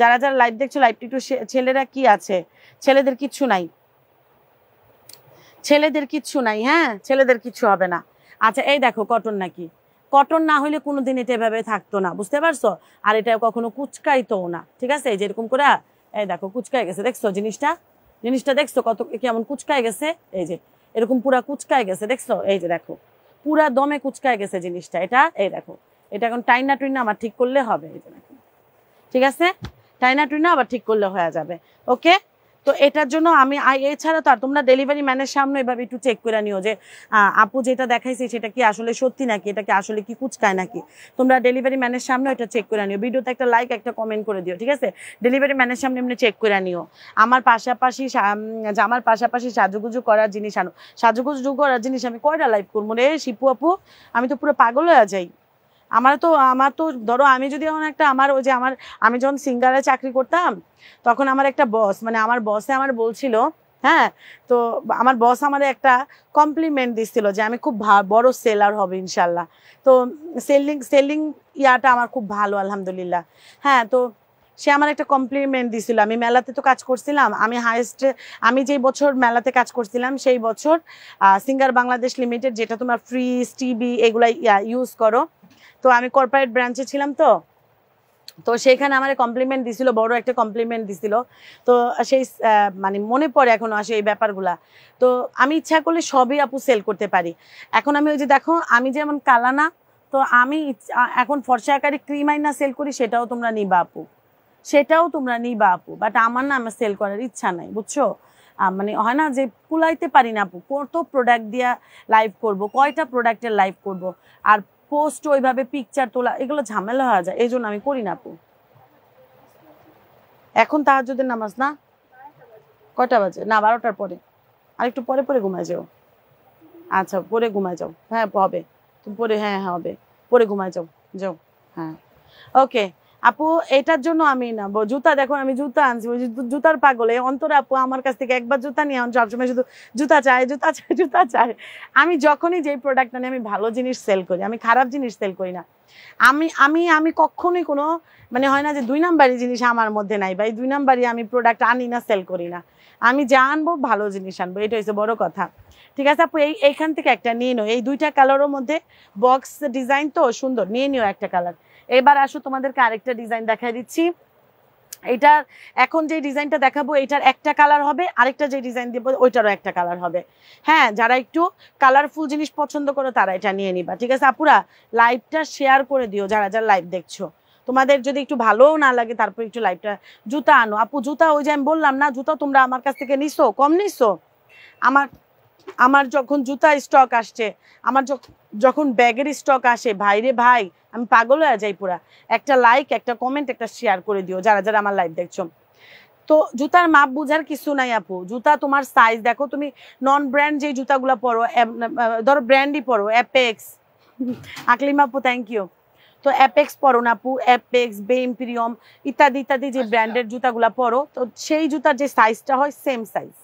যারা যারা লাইভ দেখছো লাইভটা একটু, ছেলেরা কি আছে? ছেলেদের কিচ্ছু নাই, হ্যাঁ ছেলেদের কিচ্ছু হবে না। আচ্ছা এই দেখো, কটন নাকি, কটন না হলে কোনোদিন এটা এভাবে থাকতো না, বুঝতে পারছো? আর এটা কখনো কুচকাইতোও না, ঠিক আছে? এই যেরকম করে এই দেখো কুচকাই গেছে, দেখছো জিনিসটা দেখছো কত কেমন কুচকাই গেছে? এই যে এরকম পুরা কুচকাই গেছে, দেখছো? এই যে দেখো পুরা দমে কুচকাই গেছে জিনিসটা, এটা এই দেখো, এটা এখন টাইনা টুইনা আমার ঠিক করলে হবে, এই যে দেখো, ঠিক আছে? টাইনা টুইনা আবার ঠিক করলে হয়ে যাবে, ওকে? তো এটার জন্য আমি এছাড়া তো আর তোমরা ডেলিভারি ম্যানের সামনে এভাবে একটু চেক করে নিও যে আপু যেটা দেখাইছে সেটা কি আসলে সত্যি নাকি, এটা কি আসলে কি কুচকায় নাকি। তোমরা ডেলিভারি ম্যানের সামনে এটা চেক করে নিও, ভিডিওতে একটা লাইক একটা কমেন্ট করে দিও, ঠিক আছে? ডেলিভারি ম্যানের সামনে এমনি চেক করে নিও। আমার পাশাপাশি সাজুগুজু করার জিনিস আনো, সাজুগুজু করার জিনিস আমি কয়টা লাইভ করবো রে শিপু আপু? আমি তো পুরো পাগল হয়ে যাই। আমার তো ধরো আমি যদি এমন একটা আমি যখন সিঙ্গারে চাকরি করতাম, তখন আমার একটা বস, মানে আমার বসে আমার বলছিল, হ্যাঁ, তো আমার বস আমার একটা কমপ্লিমেন্ট দিচ্ছিল যে আমি খুব বড় সেলার হবে ইনশাল্লাহ। তো সেলিং ইয়াটা আমার খুব ভালো আলহামদুলিল্লাহ। হ্যাঁ, তো সে আমার একটা কমপ্লিমেন্ট দিছিল। আমি মেলাতে তো কাজ করছিলাম, আমি যেই বছর মেলাতে কাজ করছিলাম সেই বছর সিঙ্গার বাংলাদেশ লিমিটেড, যেটা তোমার ফ্রিজ টিভি এগুলা ইউজ করো, তো আমি কর্পোরেট ব্রাঞ্চে ছিলাম, তো সেইখানে আমার কমপ্লিমেন্ট দিছিল, বড় একটা কমপ্লিমেন্ট দিছিল। তো সেই মানে মনে পড়ে এখনো আসে এই ব্যাপারগুলা। তো আমি ইচ্ছা করলে সবই আপু সেল করতে পারি। এখন আমি ওই যে দেখো, আমি যেমন কালানা, তো আমি এখন ফর্সা আকারে ক্রিম আইনা সেল করি, সেটাও তোমরা নিবা আপু, বাট আমার না, আমার সেল করার ইচ্ছা নাই, বুঝছো? মানে হয় না যে কুলাইতে পারি না আপু, কত প্রোডাক্ট দিয়া লাইভ করব, কয়টা প্রোডাক্টের লাইভ করব, আর পোস্ট ওইভাবে পিকচার তোলা এগুলো ঝামেলা হয়ে যায়, এই জন্য আমি করি না আপু। এখন তাহাজ্জুদের নামাজ না? কয়টা বাজে? না 12টার পরে। আর একটু পরে পরে ঘুমায় যাও। আচ্ছা পরে ঘুমায় যাও, হ্যাঁ হবে, তুমি পরে, হ্যাঁ হ্যাঁ হবে, পরে ঘুমায় যাও, যাও। হ্যাঁ ওকে আপু, এটার জন্য আমি না জুতা, দেখো আমি জুতা আনছি, ওই জুতার পাগলে অন্তরা আপু আমার কাছ থেকে একবার জুতা নিয়ে সবসময় শুধু জুতা চায়, জুতা চায়, জুতা চায়। আমি যখনই যেই প্রোডাক্ট আনি আমি ভালো জিনিস সেল করি, আমি খারাপ জিনিস সেল করি না। আমি আমি আমি কখনোই কোনো মানে হয় না যে 2 নাম্বারি জিনিস আমার মধ্যে নাই, বা এই 2 নাম্বারি আমি প্রোডাক্ট আনি না, সেল করি না। আমি যা আনবো ভালো জিনিস আনবো, এটা হচ্ছে বড় কথা। ঠিক আছে আপু, এইখান থেকে একটা নিয়ে নিও, এই 2টা কালারের মধ্যে বক্স ডিজাইন তো সুন্দর, নিয়ে নিও একটা কালার। এবার আসো তোমাদেরকে আরেকটা ডিজাইন দেখাই দিচ্ছি। এটার এখন যে ডিজাইনটা দেখাবো এটার একটা কালার হবে, আরেকটা যে ডিজাইন দেবো ওইটারও একটা কালার হবে। হ্যাঁ, যারা একটু কালারফুল জিনিস পছন্দ করো তারা এটা নিয়ে নিবা। ঠিক আছে আপুরা, লাইভটা শেয়ার করে দিও যারা যারা লাইভ দেখছো। তোমাদের যদি একটু ভালোও না লাগে তারপর একটু লাইভটা। জুতা আনো আপু, জুতা ওই যে আমি বললাম না, জুতা তোমরা আমার কাছ থেকে নিছো, কম নিছো। আমার আমার যখন জুতা স্টক আসছে, আমার যখন ব্যাগের স্টক আসে, ভাইরে ভাই আমি পাগল হয়ে যাই পুরা। একটা লাইক, একটা কমেন্ট, একটা শেয়ার করে দিও যারা যারা আমার লাইভ দেখছো। তো জুতার মাপ বুঝার কিছু নাই আপু, জুতা তোমার সাইজ দেখো, তুমি নন ব্র্যান্ড যে জুতাগুলো পরো, ধরো ব্র্যান্ডই পরো, অ্যাপেক্স, আকলিম আপু থ্যাংক ইউ। তো অ্যাপেক্স পরো না আপু, অ্যাপেক্স, বে ইম্পেরিয়ম ইত্যাদি ইত্যাদি যে ব্র্যান্ডের জুতাগুলো পরো, তো সেই জুতার যে সাইজটা হয় সেম সাইজ,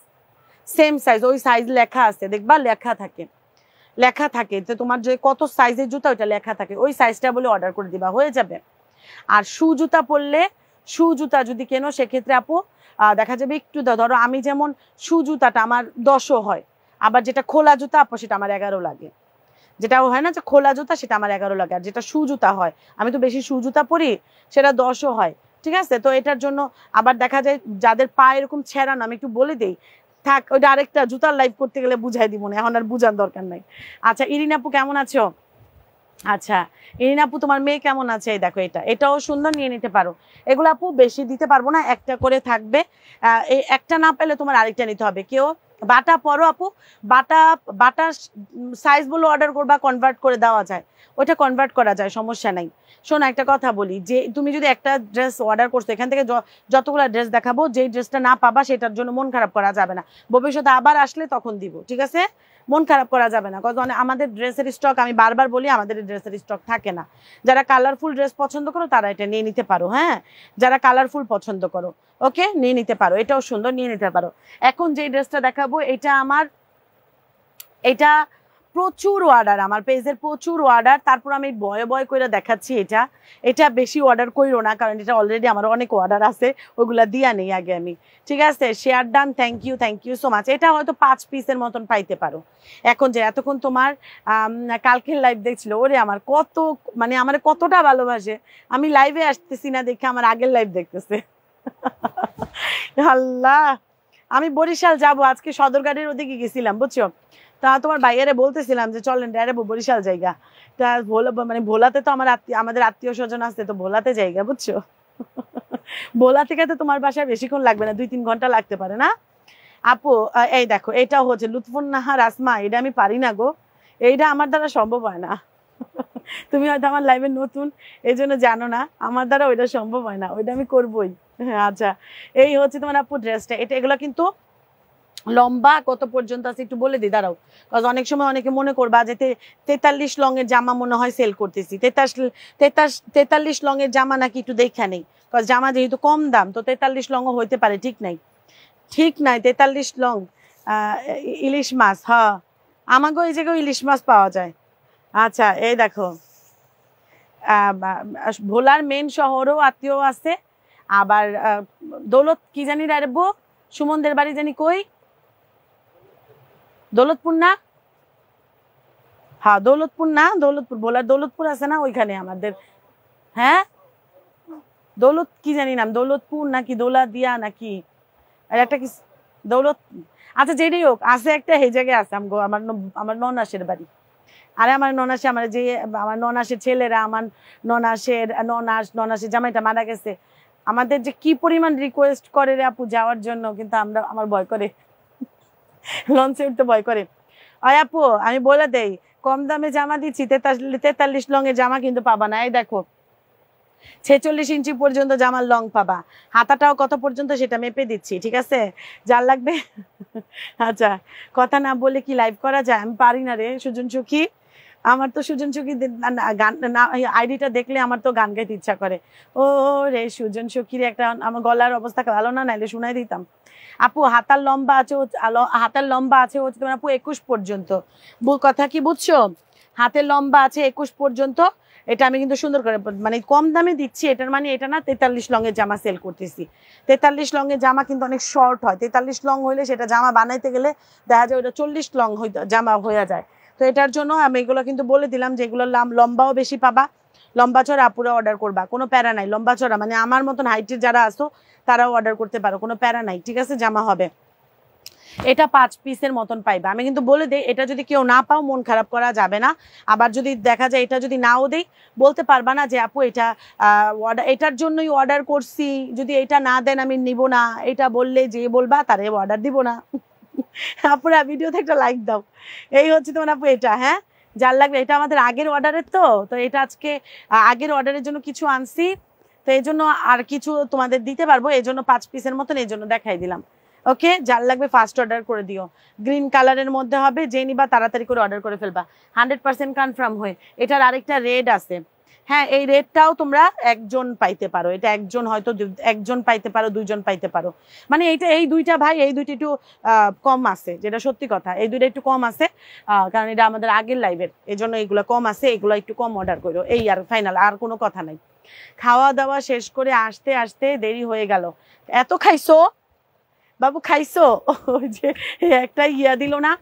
সেম সাইজ, ওই সাইজ লেখা আছে দেখবা, লেখা থাকে, লেখা থাকে। তো তোমার যে কত সাইজের জুতা ওইটা লেখা থাকে, ওই সাইজটা বলে অর্ডার করে দিবা, হয়ে যাবে। আর শু জুতা পরলে, শু জুতা যদি কেনো সেক্ষেত্রে আপু দেখা যাবে একটু, ধরো আমি যেমন শু জুতাটা আমার 10ও হয়, আবার যেটা খোলা জুতা আপু সেটা আমার 11 লাগে। যেটা হয় না যে খোলা জুতা সেটা আমার 11 লাগে, আর যেটা শু জুতা হয়, আমি তো বেশি শু জুতা পরি, সেটা 10ও হয়। ঠিক আছে, তো এটার জন্য আবার দেখা যায় যাদের পা এরকম ছেঁড়ানো, আমি একটু বলে দিই, থাক ওইটা আরেকটা জুতার লাইভ করতে গেলে বুঝাই দিব না, এখন আর বুঝার দরকার নাই। আচ্ছা ইরিন আপু কেমন আছো? আচ্ছা ইরিন আপু তোমার মেয়ে কেমন আছে? এই দেখো এটাও সুন্দর, নিয়ে নিতে পারো। এগুলো আপু বেশি দিতে পারবো না, একটা করে থাকবে। এই একটা না পেলে তোমার আরেকটা নিতে হবে। কেউ বাটা পরো আপু, বাটা বাটা সাইজ বলে অর্ডার করবা, কনভার্ট করে দেওয়া যায়, ওইটা কনভার্ট করা যায়, সমস্যা নাই। শোনো একটা কথা বলি, যে তুমি যদি একটা ড্রেস অর্ডার করছো, এখান থেকে যতগুলো ড্রেস দেখাবো, যেই ড্রেসটা না পাবা সেটার জন্য মন খারাপ করা যাবে না, ভবিষ্যতে আবার আসলে তখন দিব। ঠিক আছে, মন খারাপ করা যাবে না, কারণ আমাদের ড্রেসের স্টক, আমি বারবার বলি আমাদের ড্রেসের স্টক থাকে না। যারা কালারফুল ড্রেস পছন্দ করো তারা এটা নিয়ে নিতে পারো। হ্যাঁ, যারা কালারফুল পছন্দ করো ওকে নিয়ে নিতে পারো, এটাও সুন্দর, নিয়ে নিতে পারো। এখন যে ড্রেসটা দেখাবো এটা প্রচুর অর্ডার, আমার পেজের প্রচুর অর্ডার, তারপর আমি বয়ে বয়ে করে দেখাচ্ছি। এটা বেশি অর্ডার করিও না, কারণ এটা অলরেডি আমার অনেক অর্ডার আছে, ওইগুলা দিয়া নেই আগে আমি। ঠিক আছে, share done, thank you so much. এটা হয়তো 5 পিসের মতন পাইতে পারো। এখন যে এতক্ষণ তোমার কালকের লাইভ দেখছিল, ওরে আমার কত, মানে আমার কতটা ভালোবাসে, আমি লাইভে আসতেছি না দেখে আমার আগের লাইভ দেখতেছে। আল্লাহ, আমি বরিশাল যাব আজকে, সদরঘাটের ওদিকে গেছিলাম বুঝছো, তা তোমার ভাইয়ারে বলতেছিলাম যে চলেন ডাইরেক্ট বরিশাল জায়গা, তা মানে ভোলাতে তো আমাদের আত্মীয় স্বজন আছে, তো ভোলাতে জায়গা বুঝছো। ভোলা থেকে তো তোমার বাসায় বেশিক্ষণ লাগবে না, 2-3 ঘন্টা লাগতে পারে না আপু। এই দেখো এটাও হচ্ছে লুৎফুন্নাহার আসমা, এটা আমি পারি না গো, এইটা আমার দ্বারা সম্ভব হয় না। তুমি হয়তো আমার লাইভে নতুন এই জন্য জানো না, আমার দ্বারা ওইটা সম্ভব হয় না, ওইটা আমি করবোই। আচ্ছা এই হচ্ছে তোমার আপু ড্রেসটা, এগুলো কিন্তু লম্বা কত পর্যন্ত আছে একটু বলে দিই, দাঁড়াও, কারণ অনেক সময় অনেকে মনে করবা যে 43 লংয়ের জামা মনে হয় সেল করতেছি, 43 লংয়ের জামা নাকি একটু দেখা নেই, কারণ জামা যেহেতু কম দাম, তো 43 লংও হইতে পারে, ঠিক নাই 43 লং। ইলিশ মাছ, হ্যাঁ আমাকেও এই জায়গায় ইলিশ মাছ পাওয়া যায়। আচ্ছা এই দেখো, ভোলার মেন শহরও আত্মীয় আছে, আবার দৌলত কি জানি রাখবো, সুমনদের বাড়ি জানি কই, দৌলতপুর না, হ্যাঁ দৌলতপুর না, দৌলতপুর, ভোলার দৌলতপুর আছে না ওইখানে আমাদের। হ্যাঁ দৌলত কি জানি নাম, দৌলতপুর নাকি দৌলাদিয়া নাকি, আর একটা কি দৌলত, আচ্ছা যেটাই হোক আছে একটা, এই জায়গায় আছে আমার ননাসের বাড়ি। আরে আমার ননাসে, আমার ননাসের ছেলেরা, আমার ননাসের জামাইটা মারা গেছে, আমাদের যে কি পরিমাণ রিকোয়েস্ট করে রে আপু যাওয়ার জন্য, কিন্তু আমার ভয় করে, লঞ্চে উঠতে ভয় করে। আপু আমি বলে দেই, কম দামে জামা দিচ্ছি, 43 লংয়ের জামা কিন্তু পাবা না। এই দেখো 46 ইঞ্চি পর্যন্ত জামার লং পাবা, হাতাটাও কত পর্যন্ত সেটা মেপে দিচ্ছি, ঠিক আছে? যার লাগবে আচ্ছা, কথা না বলে কি লাইভ করা যায়? আমি পারি না রে সুজন সুখী, আমার তো সুজন সুখী গান না আইডিটা দেখলে আমার তো গান গাইতে ইচ্ছা করে। ও রে সুজন সুখীর একটা, আমার গলার অবস্থা ভালো না, নাইলে শুনাই দিতাম। আপু হাতার লম্বা আছে, হাতার লম্বা আছে হচ্ছে তোমার আপু 21 পর্যন্ত, কথা কি বুঝছো? হাতের লম্বা আছে 21 পর্যন্ত। এটা আমি কিন্তু সুন্দর করে মানে কম দামে দিচ্ছি, এটার মানে এটা না 43 লংয়ের জামা সেল করতেছি। 43 লংয়ের জামা কিন্তু অনেক শর্ট হয়, 43 লং হইলে সেটা জামা বানাইতে গেলে দেখা যায় ওটা 40 লং জামা হয়ে যায়। তো এটার জন্য আমি এগুলো কিন্তু বলে দিলাম যে এগুলো লম্বাও বেশি পাবা, লম্বা চড়া আপুরা অর্ডার করবা, কোনো প্যারা নাই। লম্বা চড়া মানে আমার মতন হাইটের যারা আসো তারাও অর্ডার করতে পারো, কোনো প্যারা নাই, ঠিক আছে? জামা হবে এটা 5 পিসের মতন পাইবা। আমি কিন্তু বলে দেই, এটা যদি কেউ না পাও মন খারাপ করা যাবে না। আবার যদি দেখা যায় এটা যদি নাও দেই, বলতে পারবা না যে আপু এটা এটার জন্যই অর্ডার করছি, যদি এটা না দেন আমি নিব না, এটা বললে যে বলবা তারে অর্ডার দিব না। আপুরা ভিডিওতে একটা লাইক দাও। এই হচ্ছে তোমার আপু এটা, হ্যাঁ যার লাগবে। এটা আমাদের আগের অর্ডারের, তো এটা আজকে আগের অর্ডারের জন্য কিছু আনছি, তো এই জন্য আর কিছু তোমাদের দিতে পারবো, এই জন্য 5 পিসের মতন এই জন্য দেখাই দিলাম। ওকে, যার লাগবে ফার্স্ট অর্ডার করে দিও। গ্রিন কালারের মধ্যে হবে, যে নিবা তাড়াতাড়ি করে অর্ডার করে ফেলবা, 100% কনফার্ম হয়ে। এটার আরেকটা রেড আছে, হ্যাঁ এই রেডটাও তোমরা একজন পাইতে পারো, এটা একজন হয়তো একজন পাইতে পারো, দুইজন পাইতে পারো, মানে এইটা এই দুইটা ভাই, এই দুইটা একটু কম আছে, যেটা সত্যি কথা, এই দুইটা একটু কম আছে, কারণ এটা আমাদের আগের লাইভের, এই জন্য এইগুলো কম আছে, এগুলো একটু কম অর্ডার করো, এই আর ফাইনাল, আর কোনো কথা নাই। খাওয়া দাওয়া শেষ করে আসতে আসতে দেরি হয়ে গেল। এত খাইছো বাবু, খাইছো? ওই যে একটা ইয়া দিল না,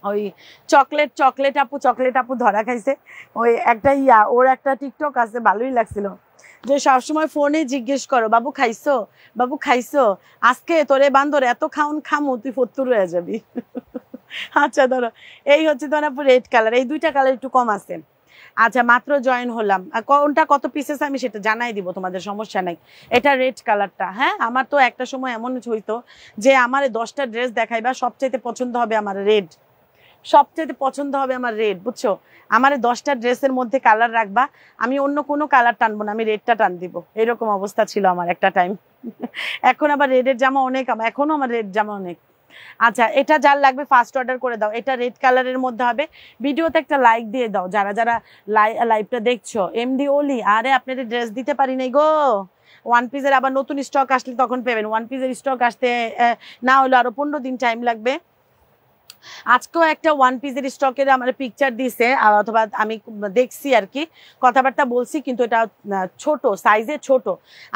ওই চকলেট আপু ধরা খাইছে, ওই একটা ইয়া, ওর একটা টিকটক আছে, ভালোই লাগছিল, যে সবসময় ফোনে জিজ্ঞেস করো বাবু খাইছো, বাবু খাইছো, আজকে তোরে বান্দর এত খাউন খামু তুই 70 হয়ে যাবি। আচ্ছা ধরো, এই হচ্ছে তোমার আপু রেড কালার, এই দুইটা কালার একটু কম আছে। আচ্ছা মাত্র জয়েন হলাম, কোনটা কত পিসেস আমি সেটা জানাই দিব তোমাদের, সমস্যা নাই। এটা রেড কালারটা, হ্যাঁ আমার তো একটা সময় এমন হইতো যে আমার 10টা ড্রেস দেখাইবা, সবচেয়ে পছন্দ হবে আমার রেড, সবচেয়ে পছন্দ হবে আমার রেড, বুঝছো? আমার 10টা ড্রেসের মধ্যে কালার রাখবা, আমি অন্য কোনো কালার টানবো না, আমি রেডটা টান দিব, এরকম অবস্থা ছিল আমার একটা টাইম। এখন আবার রেডের জামা অনেক, এখনো আমার রেড জামা অনেক। আচ্ছা এটা যার লাগবে ফার্স্ট অর্ডার করে দাও, এটা রেড কালারের মধ্যে হবে। ভিডিওতে একটা লাইক দিয়ে দাও যারা যারা লাইভটা দেখছো। এমডি ওলি, আরে আপনাদের ড্রেস দিতে পারি নাই গো, ওয়ান পিসের আবার নতুন স্টক আসলে তখন পাবেন, ওয়ান পিসের স্টক আসতে না হলো আরো 15 দিন টাইম লাগবে। আজকেও একটা ওয়ান পিসের স্টকের আমার পিকচার দিছে, অথবা আমি দেখছি আর কি, কথাবার্তা বলছি, কিন্তু এটা ছোট সাইজে, ছোট।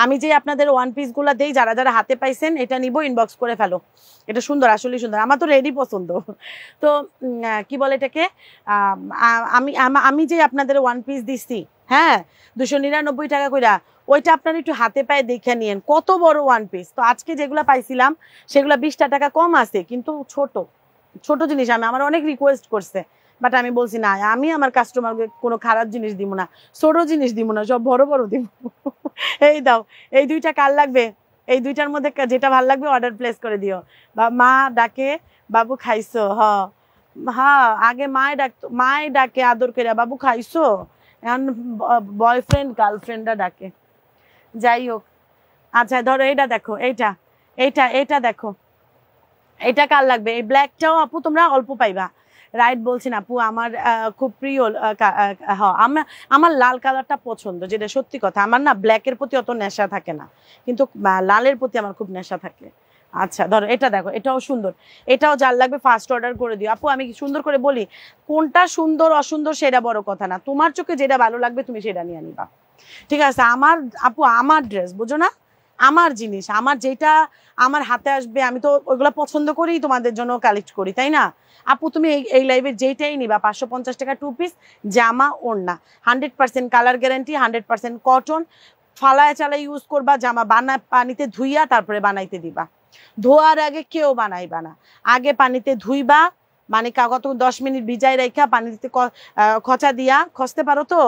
আমি যে আপনাদের ওয়ান পিসগুলো দেই, যারা যারা হাতে পাইছেন এটা নিব, ইনবক্স করে ফেলো, এটা সুন্দর, আসলে সুন্দর, আমার তো রেডি পছন্দ। তো কি বলে এটাকে, আমি যে আপনাদের ওয়ান পিস দিচ্ছি, হ্যাঁ 299 টাকা কইরা, ওইটা আপনারা একটু হাতে পায়ে দেখে নিয়েন কত বড় ওয়ান পিস। তো আজকে যেগুলো পাইছিলাম সেগুলো 20টা টাকা কম আছে, কিন্তু ছোট ছোট জিনিস। আমার অনেক রিকোয়েস্ট করছে, বাট আমি বলছি না, আমি আমার কাস্টমারকে কোনো খারাপ জিনিস দিব না, ছোট জিনিস দিব না, সব বড় বড় দিব। এই দাও, এই দুইটা কার লাগবে, এই দুইটার মধ্যে যেটা ভালো লাগবে অর্ডার প্লেস করে দিও। বা মা ডাকে বাবু খাইছো, হ্যাঁ আগে মায় ডাকে আদর করে বাবু খাইছো, এখন বয়ফ্রেন্ড গার্লফ্রেন্ডরা ডাকে, যাই হোক। আচ্ছা ধরো এইটা দেখো, এইটা এইটা এইটা দেখো, এটা কার লাগবে? এই ব্ল্যাকটাও আপু তোমরা অল্প পাইবা, রাইট বলছেন আপু, আমার খুব প্রিয়, আমার লাল কালারটা পছন্দ, যেটা সত্যি কথা। আমার না ব্ল্যাকের প্রতি অত নেশা থাকে না, কিন্তু লালের প্রতি আমার খুব নেশা থাকে। আচ্ছা ধরো এটা দেখো, এটাও সুন্দর, এটাও যার লাগবে ফার্স্ট অর্ডার করে দিও। আপু আমি সুন্দর করে বলি, কোনটা সুন্দর অসুন্দর সেটা বড় কথা না, তোমার চোখে যেটা ভালো লাগবে তুমি সেটা নিয়ে নিবা, ঠিক আছে? আমার আপু আমার ড্রেস, বুঝো না, আমার জিনিস, আমার যেটা আমার হাতে আসবে আমি তো ওইগুলো পছন্দ করেই তোমাদের জন্য কালেক্ট করি, তাই না আপু? তুমি এই লাইভে যেটাই নিবা 550 টাকা 2 পিস জামা, ওড়না, 100% কালার গ্যারান্টি, 100% কটন, ফালায় চালায় ইউজ করবা, জামা পানিতে ধুইয়া তারপরে বানাইতে দিবা, ধোয়ার আগে কেউ বানাইবা না, আগে পানিতে ধুইবা, মানে কত 10 মিনিট ভিজাই রেখা পানিতে খচা দিয়া, খসতে পারো তো,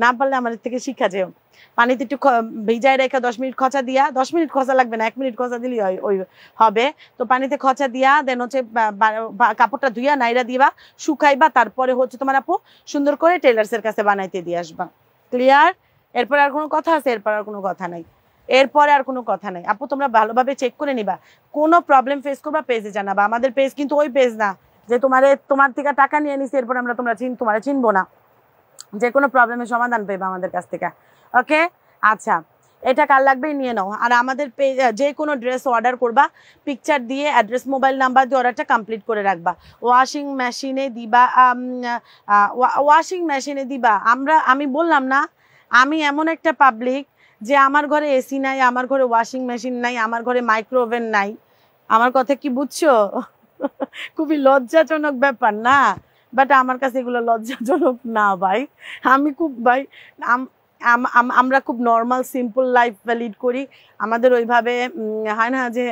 না পারলে আমাদের থেকে শিখা যেও, পানিতে একটু ভিজাই রেখা 10 মিনিট খচা দিয়া, 10 মিনিট খচা লাগবে না, 1 মিনিট খচা দিলেই ওই হবে। তো পানিতে খচা দিয়া দেন হচ্ছে কাপড়টা ধুইয়া নাইরা দিবা, শুকাইবা, তারপরে হচ্ছে তোমার আপু সুন্দর করে টেলার্সের কাছে বানাইতে দিয়ে আসবা। ক্লিয়ার? এরপর আর কোনো কথা আছে? এরপর আর কোনো কথা নাই, এরপরে আর কোনো কথা নাই। আপু তোমরা ভালোভাবে চেক করে নিবা, কোনো প্রবলেম ফেস করবা পেজে জানাবা। আমাদের পেজ কিন্তু ওই পেজ না যে তোমার থেকে টাকা নিয়ে নিছি এরপর আমরা তোমার চিনবো না। যে কোনো প্রবলেমের সমাধান পেবা আমাদের কাছ থেকে। ওকে, আচ্ছা এটা কার লাগবে নিয়ে নাও। আর আমাদের পেজ যে কোনো ড্রেস অর্ডার করবা, পিকচার দিয়ে অ্যাড্রেস মোবাইল নাম্বার দিয়ে অর্ডারটা কমপ্লিট করে রাখবা। ওয়াশিং মেশিনে দিবা, ওয়াশিং মেশিনে দিবা। আমি বললাম না, আমি এমন একটা পাবলিক যে আমার ঘরে এসি নাই, আমার ঘরে ওয়াশিং মেশিন নাই, আমার ঘরে মাইক্রোওভেন নাই। আমার কথা কি বুঝছো? খুবই লজ্জাজনক ব্যাপার না? বাট আমার কাছে এগুলো লজ্জাজনক না ভাই। আমি খুব ভাই আমরা খুব নর্মাল সিম্পল লাইফ লিড করি। আমাদের ওইভাবে হয় না যে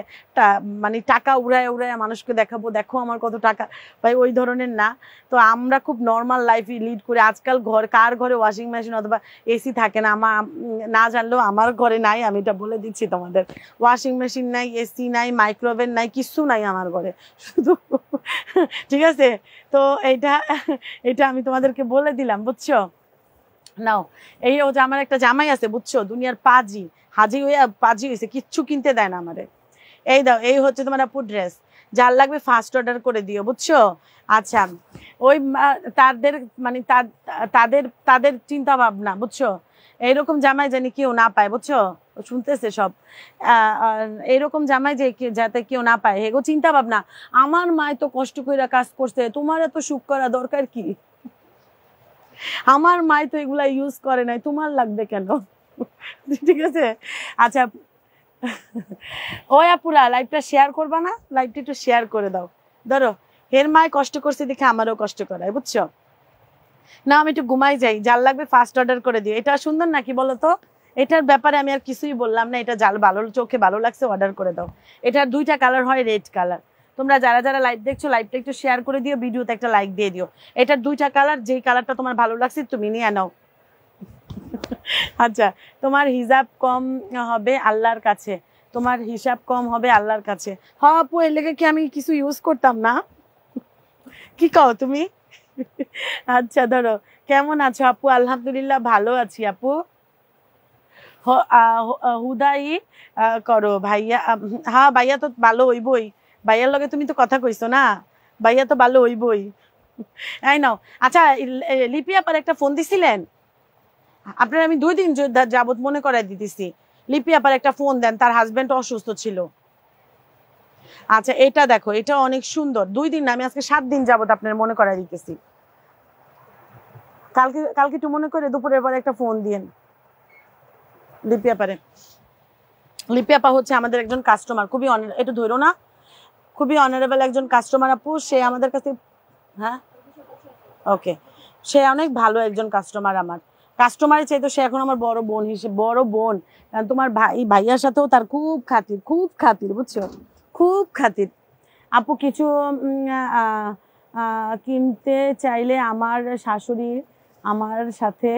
মানে টাকা উড়ায় উড়ায় মানুষকে দেখাবো দেখো আমার কত টাকা, ভাই ওই ধরনের না। তো আমরা খুব নর্মাল লাইফ লিড করি। আজকাল কার ঘরে ওয়াশিং মেশিন অথবা এসি থাকে না? আমার না জানলেও আমার ঘরে নাই, আমি এটা বলে দিচ্ছি তোমাদের। ওয়াশিং মেশিন নাই, এসি নাই, মাইক্রোওভেন নাই, কিচ্ছু নাই আমার ঘরে শুধু। ঠিক আছে, তো এটা আমি তোমাদেরকে বলে দিলাম, বুঝছো? নাও, এই যে আমার একটা জামাই আছে বুঝছো, দুনিয়ার হাজি হয়ে পাজি হয়েছে, কিচ্ছু কিনতে দেয় না আমারে। এই দাও, এই হচ্ছে তোমার আপু ড্রেস, যার লাগবে ফার্স্ট অর্ডার করে দিও, বুঝছো? আচ্ছা, ওই তাদের মানে তাদের চিন্তা ভাবনা, বুঝছো? এইরকম জামাই জানি কেউ না পায়, বুঝছো? শুনতেছে সব, এইরকম জামাই যাতে কেউ না পায়, এগো চিন্তা ভাবনা। আমার মায় তো কষ্ট করে কাজ করছে, তোমার এত সুখ করা দরকার কি? আমার মাই তো এগুলা ইউজ করে নাই, তোমার লাগবে কেন? ঠিক আছে, আচ্ছা ওই আপুরা লাইভটা শেয়ার করবা না? লাইভটা একটু শেয়ার করে দাও। ধরো এর মায় কষ্ট করছে দেখে আমারও কষ্ট করায়, বুঝছো? না আমি একটু ঘুমাই যাই, যার লাগবে ফার্স্ট অর্ডার করে দিও। এটা সুন্দর নাকি বলো তো? এটার ব্যাপারে আমি আর কিছুই বললাম না, এটা যার চোখে ভালো লাগছে অর্ডার করে দাও। এটার দুইটা কালার হয়, রেড কালার। তোমরা যারা যারা লাইভ দেখছো লাইভটা একটু শেয়ার করে দিও, ভিডিওতে একটা লাইক দিয়ে দিও। এটার দুইটা কালার, যেই কালারটা তোমার ভালো লাগছে তুমি নিয়ে নাও। আচ্ছা, তোমার হিসাব কম হবে আল্লাহর কাছে, তোমার হিসাব কম হবে আল্লাহর কাছে। হ্যাঁ আপু, এর লেগে কি আমি কিছু ইউজ করতাম না? কি কও তুমি? আচ্ছা ধরো, কেমন আছো আপু? আলহামদুলিল্লাহ ভালো আছি আপু। হুদাই করো ভাইয়া। হ্যাঁ ভাইয়া তো ভালো হইবই, ভাইয়ার লগে তুমি তো কথা কইছো না, ভাইয়া তো ভালো হইবই। এই নাও। আচ্ছা লিপি আপার একটা ফোন দিছিলেন আপনার? আমি 2 দিন যাবত মনে করাই দিতেছি, লিপি আপার একটা ফোন দেন, তার হাজবেন্ড অসুস্থ ছিল। আচ্ছা এটা দেখো, এটা অনেক সুন্দর। 2 দিন না, আমি আজকে 7 দিন যাবত আপনার মনে করাই দিতেছি। কালকে একটু মনে করে দুপুরের পরে একটা ফোন দিয়েন লিপি আপারে। লিপি আপা হচ্ছে আমাদের একজন কাস্টমার, খুবই এটা ধরো না, খুবই অনারেবল একজন কাস্টমার আপু। সে আমাদের কাছে, হ্যাঁ ওকে, সে অনেক ভালো একজন কাস্টমার। আমার কাস্টমারের চাইতো সে এখন আমার বড় বোন হিসেবে, বড় বোন। কারণ তোমার ভাইয়ার সাথেও তার খুব খাতির, বুঝছো? খুব খাতির। আপু কিছু কিনতে চাইলে আমার শাশুড়ি আমার সাথে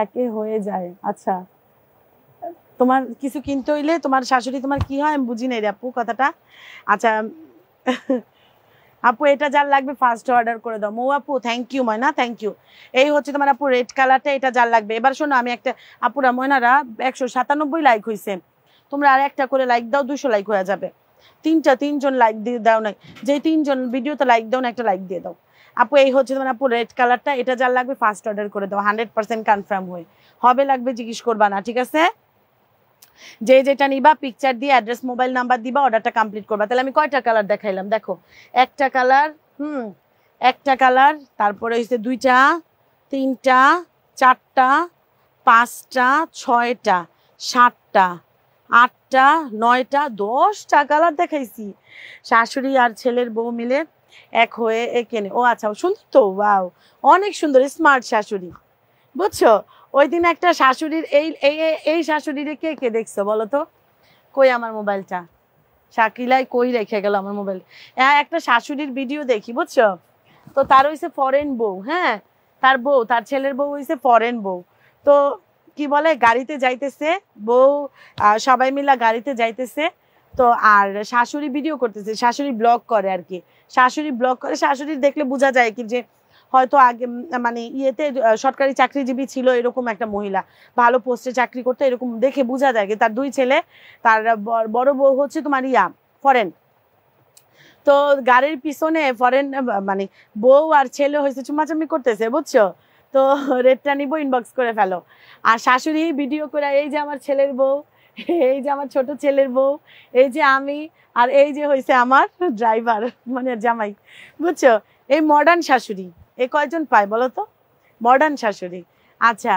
একে হয়ে যায়। আচ্ছা, তোমার কিছু কিনতে হইলে তোমার শাশুড়ি তোমার কি হয় আমি বুঝি নাই রে আপু কথাটা। আচ্ছা আপু, এটা যার লাগবে ফার্স্ট অর্ডার করে দাও। মৌ আপু thank you, Moyna thank you. এই হচ্ছে তোমার আপু রেড কালারটা, এটা যার লাগবে। এবার শোনো, আমি একটা আপুরা ময়নারা 197 লাইক হয়েছে, তোমরা আর একটা করে লাইক দাও, 200 লাইক হয়ে যাবে। 3জন লাইক দিয়ে দাও না, যে 3জন ভিডিওতে লাইক দাও না, একটা লাইক দিয়ে দাও। আপু এই হচ্ছে তোমার আপু রেড কালারটা, এটা যার লাগবে ফার্স্ট অর্ডার করে দাও। 100% কনফার্ম হবে লাগবে জিজ্ঞেস করবা না, ঠিক আছে? যে যেটা নিবা পিকচার দিয়ে অ্যাড্রেস মোবাইল নাম্বার দিবা, অর্ডারটা কমপ্লিট করবা। তাহলে আমি কয়টা কালার দেখাইলাম দেখো, একটা কালার, একটা কালার, তারপরে হচ্ছে 2টা, 3টা, 4টা, 5টা, 6টা, 7টা, 8টা, 9টা, 10টা কালার দেখাইছি। শাশুড়ি আর ছেলের বউ মিলে এক হয়ে কেনে। ও আচ্ছা, সুন্দর তো, ওয়াও অনেক সুন্দর, স্মার্ট শাশুড়ি, বুঝছো? ওই দিন একটা শাশুড়ির এই শাশুড়ির কে দেখছো বলো তো? কই আমার মোবাইলটা, শাকিলাই কই রেখে গেল আমার মোবাইল। একটা শাশুড়ির ভিডিও দেখি, বুঝছো? তো তার হইছে ফরেন বউ, হ্যাঁ তার ছেলের বউ হইছে ফরেন বউ। তো কি বলে, গাড়িতে যাইতেছে বউ, সবাই মিলা গাড়িতে যাইতেছে। তো আর শাশুড়ি ভিডিও করতেছে, শাশুড়ি ব্লগ করে আর কি, শাশুড়ি ব্লগ করে। শাশুড়ি দেখলে বোঝা যায় কি যে হয়তো আগে মানে ইয়েতে সরকারি চাকরিজীবী ছিল এরকম একটা মহিলা, ভালো পোস্টে চাকরি করতে, এরকম দেখে বোঝা যায় তার 2 ছেলে, তার বড় বউ হচ্ছে তোমার ফরেন। তো গাড়ির পিছনে ফরেন মানে বউ আর ছেলে হয়েছে চুমাচামি করতেছে, বুঝছো? তো রেটটা নিব, ইনবক্স করে ফেলো। আর শাশুড়ি ভিডিও করে, এই যে আমার ছেলের বউ, এই যে আমার ছোট ছেলের বউ, এই যে আমি, আর এই যে হয়েছে আমার ড্রাইভার মানে জামাই, বুঝছো? এই মডার্ন শাশুড়ি এই কয়জন পায় বলো তো? মডার্ন শাশুড়ি। আচ্ছা,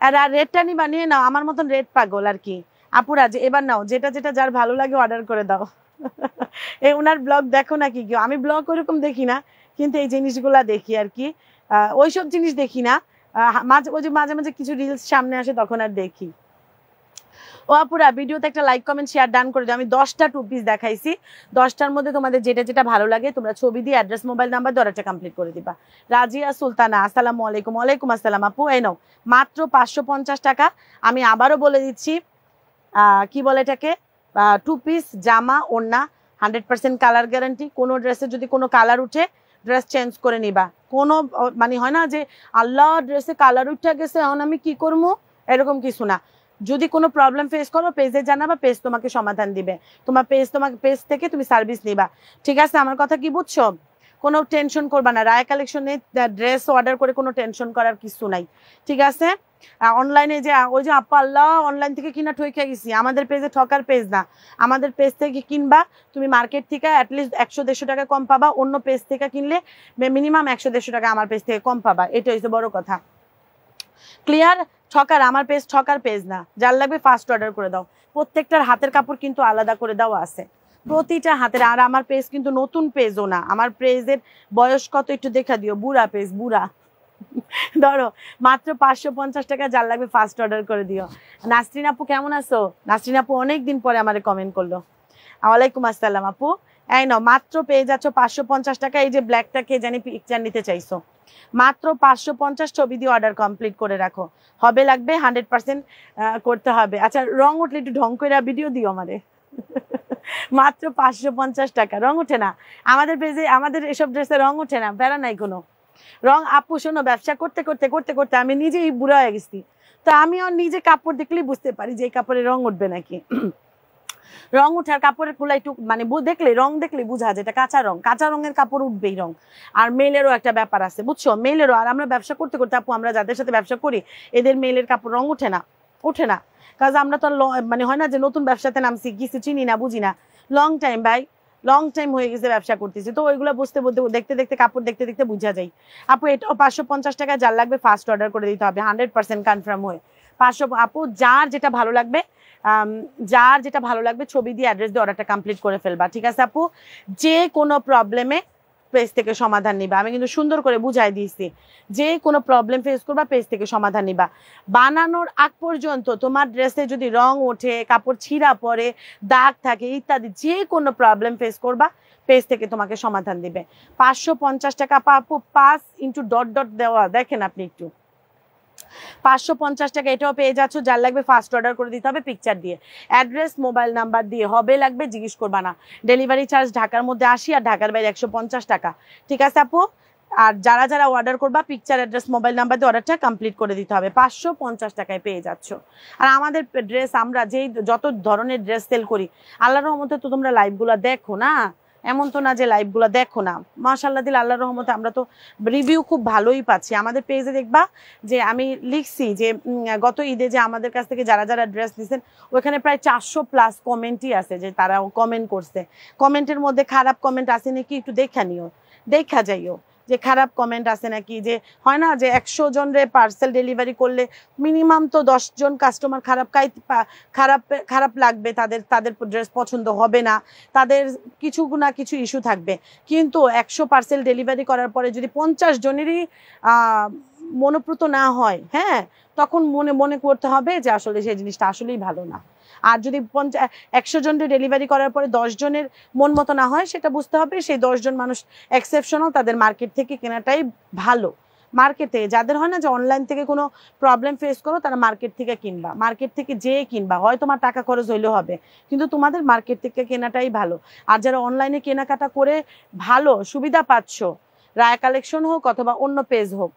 আর রেটটা নিবা, নিয়ে নাও, আমার মতন রেট পাগল আর কি। আপুরা যে এবার নাও, যেটা যেটা যার ভালো লাগে অর্ডার করে দাও। এই ওনার ব্লগ দেখো নাকি কেউ? আমি ব্লগ ওরকম দেখি না, কিন্তু এই জিনিসগুলা দেখি আর কি। ওইসব জিনিস দেখি না, মাঝে মাঝে কিছু রিলস সামনে আসে তখন আর দেখি। ও আপুরা, ভিডিওতে একটা লাইক কমেন্ট শেয়ার ডান করে দিও। আমি 10টা 2 পিস দেখাইছি, 10টার মধ্যে তোমাদের যেটা যেটা ভালো লাগে তোমরা ছবি দিয়ে অ্যাড্রেস মোবাইল নাম্বার দিয়ে অর্ডারটা কমপ্লিট করে দিবা। রাজিয়া সুলতানা, আসসালামু আলাইকুম। ওয়ালাইকুম আসসালাম আপু। এই নাও মাত্র 550 টাকা। আমি আবারও বলে দিচ্ছি, কি বলে এটাকে, 2 পিস জামা ওড়না, 100% কালার গ্যারান্টি। কোনো ড্রেসে যদি কোনো কালার উঠে ড্রেস চেঞ্জ করে নিবা। কোনো মানে হয় না যে আল্লাহ ড্রেসে কালার উঠে গেছে এখন আমি কি করবো, এরকম কিছু না। যদি কোনো প্রবলেম ফেস করো পেজে জানাবা, পেজ তোমাকে সমাধান দিবে। তোমার পেজ থেকে তুমি সার্ভিস নিবা, ঠিক আছে? আমার কথা কি বুঝছো? কোনো টেনশন করবা না, রায় কালেকশনে ড্রেস অর্ডার করে কোনো টেনশন করার কিছু নাই, ঠিক আছে? অনলাইনে যে ওই যে আপা আল্লাহ অনলাইন থেকে কিনা ঠকে গেছি, আমাদের পেজে ঠকার পেজ না। আমাদের পেজ থেকে কিনবা তুমি মার্কেট থেকে অ্যাটলিস্ট 100-150 টাকা কম পাবা, অন্য পেজ থেকে কিনলে মিনিমাম 100-150 টাকা আমার পেজ থেকে কম পাবা, এটা হচ্ছে বড় কথা। ক্লিয়ার? আমার পেজ ঠকার পেজ না। যার লাগবে ফার্স্ট অর্ডার করে দাও। প্রত্যেকটার হাতের কাপড় কিন্তু আলাদা করে দেওয়া আছে, প্রতিটা হাতের। আর আমার পেজ কিন্তু নতুন পেজও না, আমার পেজের বয়স কত একটু দেখা দিও, বুড়া পেজ, বুড়া। ধরো মাত্র 550 টাকা, যার লাগবে ফার্স্ট অর্ডার করে দিও। নাসরিন আপু কেমন আছো? নাসরিন আপু অনেকদিন পরে আমারে কমেন্ট করলো। ওয়ালাইকুম আসসালাম আপু। এই নাও মাত্র পেয়ে যাচ্ছ 550 টাকা। এই যে ব্ল্যাকটা কে জানি পিকচার নিতে চাইছো, মাত্র 550, ছবি দিয়ে অর্ডার কমপ্লিট করে রাখো। হবে লাগবে 100% করতে হবে। আচ্ছা, রং উঠলে একটু ঢং করে ভিডিও দিও আমারে। মাত্র 550 টাকা, রং উঠে না আমাদের পেজে, আমাদের এসব ড্রেসে রং উঠে না, প্যারা নাই কোনো রং। আপু শোনো, ব্যবসা করতে করতে করতে করতে আমি নিজেই বুড়া হয়ে গেছি, তো আমি নিজে কাপড় দেখলেই বুঝতে পারি যে এই কাপড়ে রং উঠবে নাকি। রং উঠার কাপড়ের গুলা একটু মানে দেখলে, রং দেখলে বোঝা যায় এটা কাঁচা রং, কাঁচা রঙের কাপড় উঠবেই রং। আর মেলেরও একটা ব্যাপার আছে, বুঝছো? মেলেরও, আর আমরা ব্যবসা করতে করতে আপু, আমরা যাদের সাথে ব্যবসা করি এদের মেলের কাপড় রং উঠে না, উঠে না। কাজ আমরা তো মানে হয় না যে নতুন ব্যবসাতে নামছি, কিছু চিনি না বুঝি না, লং টাইম ভাই, লং টাইম হয়ে গেছে ব্যবসা করতেছি, তো ওইগুলো বুঝতে বলতে দেখতে দেখতে কাপড় দেখতে দেখতে বুঝা যায়। আপু এটাও 550 টাকা, যার লাগবে ফার্স্ট অর্ডার করে দিতে হবে, 100% কনফার্ম হয়ে 500। আপু যার যেটা ভালো লাগবে, ছবি দিয়ে অ্যাড্রেস দিয়ে অর্ডারটা কমপ্লিট করে ফেলবা, ঠিক আছে আপু? যে কোনো প্রবলেমে পেজ থেকে সমাধান নিবা, আমি কিন্তু সুন্দর করে বুঝাই দিয়েছি। যে কোনো প্রবলেম ফেস করবা পেজ থেকে সমাধান নিবা। বানানোর আগ পর্যন্ত তোমার ড্রেসে যদি রং ওঠে, কাপড় ছিঁড়া পড়ে, দাগ থাকে ইত্যাদি, যে কোনো প্রবলেম ফেস করবা পেজ থেকে তোমাকে সমাধান দিবে। 550 টাকা আপু, 5 × দেওয়া, দেখেন আপনি একটু, 550 টাকা এটাও পেয়ে যাচ্ছ। যার লাগবে ফার্স্ট অর্ডার করে দিতে হবে পিকচার দিয়ে, অ্যাড্রেস মোবাইল নাম্বার দিয়ে। হবে লাগবে জিজ্ঞেস করবা না। ডেলিভারি চার্জ ঢাকার মধ্যে 80 আর ঢাকার বাইরে 150 টাকা, ঠিক আছে আপু? আর যারা যারা অর্ডার করবা পিকচার অ্যাড্রেস মোবাইল নাম্বার দিয়ে অর্ডারটা কমপ্লিট করে দিতে হবে। 550 টাকায় পেয়ে যাচ্ছ। আর আমাদের ড্রেস, আমরা যেই যত ধরনের ড্রেস সেল করি, আল্লাহর রহমতে তো তোমরা লাইভগুলো দেখো না, এমন তো না যে লাইভগুলো দেখো না। মাশাআল্লাহ দিল, আল্লাহর রহমতে আমরা তো রিভিউ খুব ভালোই পাচ্ছি। আমাদের পেজে দেখবা যে আমি লিখছি যে গত ঈদে যে আমাদের কাছ থেকে যারা যারা ড্রেস নিছেন, ওইখানে প্রায় 400+ কমেন্টই আছে, যে তারা কমেন্ট করছে। কমেন্টের মধ্যে খারাপ কমেন্ট আছে নাকি একটু দেখা নিও, দেখা যাইও যে খারাপ কমেন্ট আছে নাকি। যে হয় না যে 100 জনের পার্সেল ডেলিভারি করলে মিনিমাম তো 10 জন কাস্টমার খারাপ লাগবে, তাদের ড্রেস পছন্দ হবে না, তাদের কিছু না কিছু ইস্যু থাকবে। কিন্তু 100 পার্সেল ডেলিভারি করার পরে যদি 50 জনেরই মনোপ্রত না হয়, হ্যাঁ, তখন মনে করতে হবে যে আসলে সেই জিনিসটা আসলেই ভালো না। আর যদি 100 জনের ডেলিভারি করার পরে 10 জনের মন মতো না হয়, সেটা বুঝতে হবে সেই 10 জন মানুষ এক্সেপশনাল, তাদের মার্কেট থেকে কেনাটাই ভালো। মার্কেটে যাদের হয় না যে অনলাইন থেকে কোনো প্রবলেম ফেস করো, তারা মার্কেট থেকে কিনবা, মার্কেট থেকে যেয়ে কিনবা, হয় তোমার টাকা খরচ হইলেও হবে, কিন্তু তোমাদের মার্কেট থেকে কেনাটাই ভালো। আর যারা অনলাইনে কেনাকাটা করে ভালো সুবিধা পাচ্ছ, রায়া কালেকশন হোক অথবা অন্য পেজ হোক,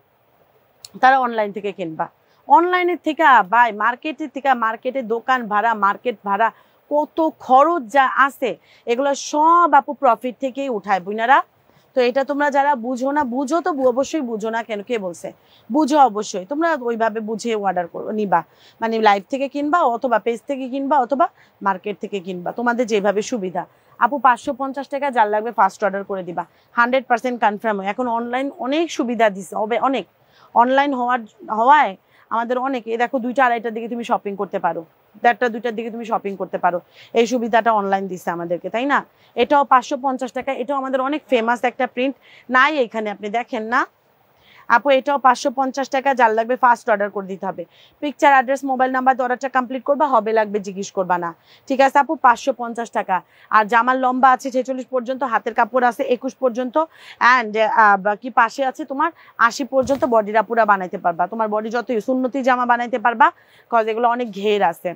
তারা অনলাইন থেকে কিনবা। অনলাইনের থেকে ভাই মার্কেটের থেকে, মার্কেটের দোকান ভাড়া, মার্কেট ভাড়া, কত খরচ যা আছে এগুলো সব আপু প্রফিট থেকেই উঠায় বুইনারা। তো এটা তোমরা যারা বুঝো না, বুঝো তো অবশ্যই বুঝো না কেন, কে বলছে, বুঝো অবশ্যই, তোমরা ওইভাবে বুঝে অর্ডার করো নিবা, মানে লাইভ থেকে কিনবা অথবা পেজ থেকে কিনবা অথবা মার্কেট থেকে কিনবা, তোমাদের যেভাবে সুবিধা। আপু 550 টাকা যার লাগবে ফার্স্ট অর্ডার করে দিবা, 100% কনফার্ম হয়। এখন অনলাইন অনেক সুবিধা দিছে, অনেক অনলাইন হওয়ায় আমাদের অনেক, এই দেখো 2টা 2:30টার দিকে তুমি শপিং করতে পারো, 1:30টা 2টার দিকে তুমি শপিং করতে পারো, এই সুবিধাটা অনলাইন দিচ্ছে আমাদেরকে, তাই না? এটাও 550 টাকা, এটাও আমাদের অনেক ফেমাস একটা প্রিন্ট, নাই এখানে আপনি দেখেন না আপু, এটাও 550 টাকা, যার লাগবে ফার্স্ট অর্ডার করে দিতে হবে। পিকচার, অ্যাড্রেস, মোবাইল নাম্বার অর্ডারটা কমপ্লিট করবা, হবে লাগবে জিজ্ঞেস করবা না, ঠিক আছে আপু? 550 টাকা। আর জামার লম্বা আছে 46 পর্যন্ত, হাতের কাপড় আছে 21 পর্যন্ত, অ্যান্ড কি পাশে আছে তোমার 80 পর্যন্ত, বডিটা পুরা বানাইতে পারবা, তোমার বডি যতই সুন্নতি জামা বানাইতে পারবা, কজ এগুলো অনেক ঘের আছে।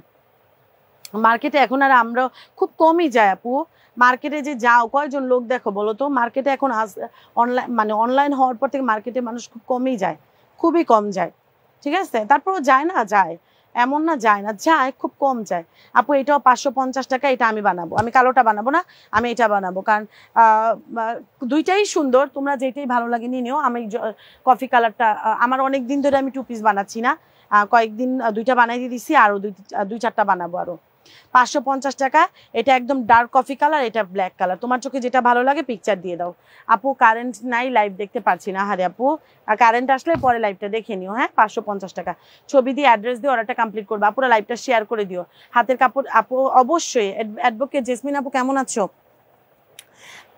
মার্কেটে এখন আর আমরা খুব কমই যায় আপু, মার্কেটে যে যাও কয়জন লোক দেখো বলো তো, মার্কেটে এখন অনলাইন, মানে অনলাইন হওয়ার পর থেকে মার্কেটে মানুষ খুব কমই যায়, খুবই কম যায়, ঠিক আছে? তারপরও যায় না, যায় এমন না যায় না, যায় খুব কম যায়। আপু এটাও 550 টাকা, এটা আমি বানাবো, আমি কালোটা বানাবো না, আমি এটা বানাবো, কারণ দুইটাই সুন্দর, তোমরা যেটাই ভালো লাগে নিয়ে নিও। আমি কফি কালারটা আমার অনেক দিন ধরে আমি 2 পিস বানাচ্ছি না, কয়েকদিন 2টা বানাই দিয়ে দিচ্ছি, আরও 2-4টা বানাবো আরও। 550 টাকা, এটা একদম ডার্ক কফি কালার, এটা ব্ল্যাক কালার, তোমার চোখে যেটা ভালো লাগে পিকচার দিয়ে দাও। আপু কারেন্ট নাই, লাইভ দেখতে পারছি না, হারে আপু কারেন্ট আসলে পরে লাইভটা দেখে নিও, হ্যাঁ? 550 টাকা, ছবি দিয়ে অ্যাড্রেস দিয়ে অর্ডারটা কমপ্লিট করবা, পুরো লাইভটা শেয়ার করে দিও। হাতের কাপড় আপু অবশ্যই। অ্যাডভোকেট জেসমিন আপু কেমন আছো?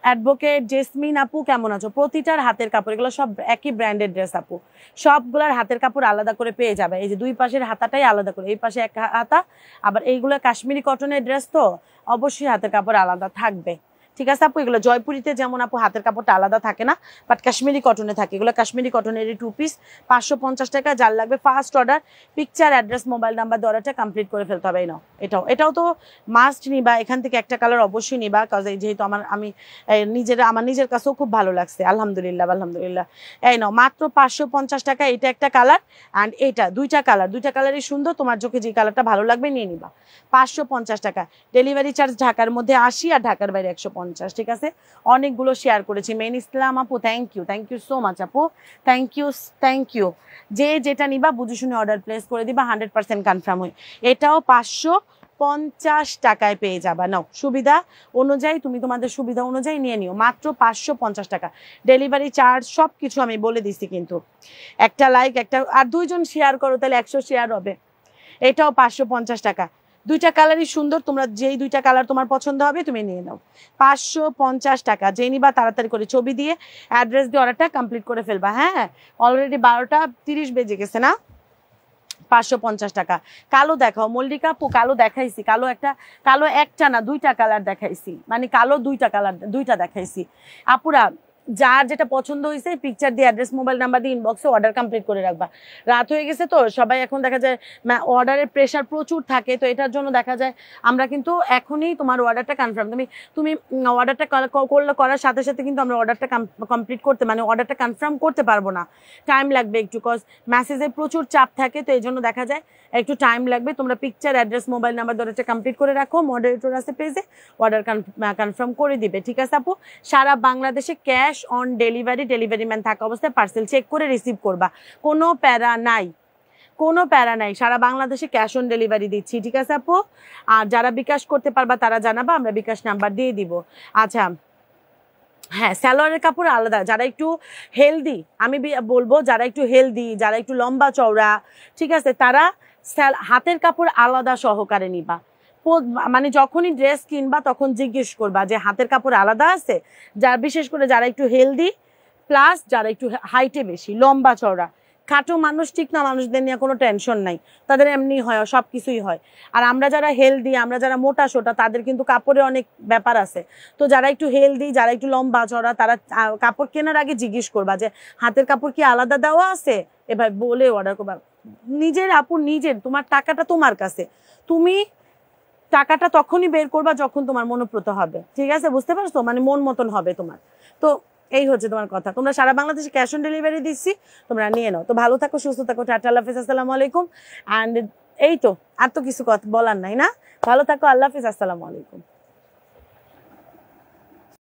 অ্যাডভোকেট জেসমিন আপু কেমন আছো? প্রতিটার হাতের কাপড়, এগুলো সব একই ব্র্যান্ডের ড্রেস আপু, সবগুলোর হাতের কাপড় আলাদা করে পেয়ে যাবে। এই যে 2 পাশের হাতাটাই আলাদা করে, এই পাশে এক হাতা, আবার এইগুলো কাশ্মীরি কটনের ড্রেস, তো অবশ্যই হাতের কাপড় আলাদা থাকবে, ঠিক আছে আপু? এগুলো জয়পুরিতে যেমন আপু হাতের কাপড়টা আলাদা থাকে না, বাট কাশ্মীরি কটনে থাকে, এগুলো কাশ্মীরি কটনের 2 পিস, 550 টাকা, যার লাগবে first order, picture, address, mobile number অর্ডারটা কমপ্লিট করে ফেলতে হবে। নাও এটাও তো মাস্ট নিবা, এখান থেকে একটা কালার অবশ্যই নিবা, কজ যেহেতু আমি আমার নিজের কাছেও খুব ভালো লাগছে, আলহামদুলিল্লাহ আলহামদুলিল্লাহ। এই নাও মাত্র 550 টাকা, এটা একটা কালার, অ্যান্ড এটা 2টা কালারই সুন্দর, তোমার চোখে যে কালারটা ভালো লাগবে নিয়ে নিবা। 550 টাকা, ডেলিভারি চার্জ ঢাকার মধ্যে 80 আর ঢাকার বাইরে 150, ঠিক আছে? অনেকগুলো শেয়ার করেছি। মেন ইসলাম আপু থ্যাংক ইউ সো মাচ আপু, থ্যাংক ইউ। যে যেটা নিবা বুঝে শুনে অর্ডার প্লেস করে দিবা, 100% কনফার্ম হয়। এটাও 550 টাকায় পেয়ে যাবা, নাও সুবিধা অনুযায়ী, তুমি তোমাদের সুবিধা অনুযায়ী নিয়ে নিও, মাত্র 550 টাকা। ডেলিভারি চার্জ সব কিছু আমি বলে দিচ্ছি, কিন্তু একটা লাইক, একটা আর 2 জন শেয়ার করো, তাহলে 100 শেয়ার হবে। এটাও 550 টাকা, 2টা কালারই সুন্দর, তোমরা যেই 2টা কালার তোমার পছন্দ হবে তুমি নিয়ে নাও। 550 টাকা, যে নিবা তাড়াতাড়ি করে ছবি দিয়ে অ্যাড্রেস দিয়ে অর্ডারটা কমপ্লিট করে ফেলবা। হ্যাঁ, অলরেডি 12টা 30 বেজে গেছে না? 550 টাকা। কালো দেখাও মল্লিকা আপু, কালো দেখাইছি, কালো একটা না 2টা কালার দেখাইছি, মানে কালো 2টা দেখাইছি। আপুরা যার যেটা পছন্দ হয়েছে পিকচার দিয়ে, অ্যাড্রেস, মোবাইল নাম্বার দিয়ে ইনবক্সে অর্ডার কমপ্লিট করে রাখবা। রাত হয়ে গেছে তো, সবাই এখন দেখা যায় অর্ডারের প্রেশার প্রচুর থাকে, তো এটার জন্য দেখা যায় আমরা কিন্তু এখনই তোমার অর্ডারটা কনফার্ম, তুমি অর্ডারটা করার সাথে সাথে কিন্তু আমরা অর্ডারটা কমপ্লিট করতে, মানে অর্ডারটা কনফার্ম করতে পারবো না, টাইম লাগবে একটু, কজ মেসেজে প্রচুর চাপ থাকে, তো এই জন্য দেখা যায় একটু টাইম লাগবে। তোমরা পিকচার, অ্যাড্রেস, মোবাইল নাম্বার অর্ডারটা কমপ্লিট করে রাখো, মডারেটর আছে পেজে, অর্ডার কনফার্ম করে দিবে, ঠিক আছে আপু? সারা বাংলাদেশে ক্যাশ অন ডেলিভারি ম্যান থাকা অবস্থায় পার্সেল চেক করে রিসিভ করবা, কোনো প্যারা নাই, সারা বাংলাদেশে ক্যাশ অন ডেলিভারি দিচ্ছি, ঠিক আছে আপু? আর যারা বিকাশ করতে পারবা তারা জানাবা, আমরা বিকাশ নাম্বার দিয়ে দিব। আচ্ছা হ্যাঁ, সালোয়ারের কাপড় আলাদা, যারা একটু হেলদি, আমি বলবো যারা একটু হেলদি, যারা একটু লম্বা চওড়া, ঠিক আছে, তারা হাতের কাপড় আলাদা সহকারে নিবা। মানে যখনই ড্রেস কিনবা তখন জিজ্ঞেস করবা যে হাতের কাপড় আলাদা আছে, বিশেষ করে যারা একটু হেলদি, প্লাস যারা একটু হাইটে বেশি, লম্বা চওড়া, খাটো মানুষ ঠিক না, মানুষদের নিয়ে কোনো টেনশন নাই, তাদের এমনি হয়, সব কিছুই হয়। আর আমরা যারা হেলদি, আমরা যারা মোটা সোটা, তাদের কিন্তু কাপড়ে অনেক ব্যাপার আছে। তো যারা একটু হেলদি, যারা একটু লম্বা চওড়া, তারা কাপড় কেনার আগে জিজ্ঞেস করবা যে হাতের কাপড় কি আলাদা দেওয়া আছে, এবার বলে অর্ডার করবা। নিজের তোমার টাকাটা তোমার কাছে, তুমি টাকাটা তখনই বের করবা যখন তোমার মনোপ্রত হবে, ঠিক আছে? বুঝতে পারছো? মানে মন মতন হবে তোমার। তো এই হচ্ছে তোমার কথা। তোমরা সারা বাংলাদেশে ক্যাশ অন ডেলিভারি দিচ্ছি, তোমরা নিয়ে নাও। তো ভালো থাকো, সুস্থ থাকো, টাটা, আল্লাহ হাফিজ, আসসালামু আলাইকুম। অ্যান্ড এই তো আর তো কিছু কথা বলার নাই না। ভালো থাকো, আল্লাহ হাফিজ, আসসালামু আলাইকুম।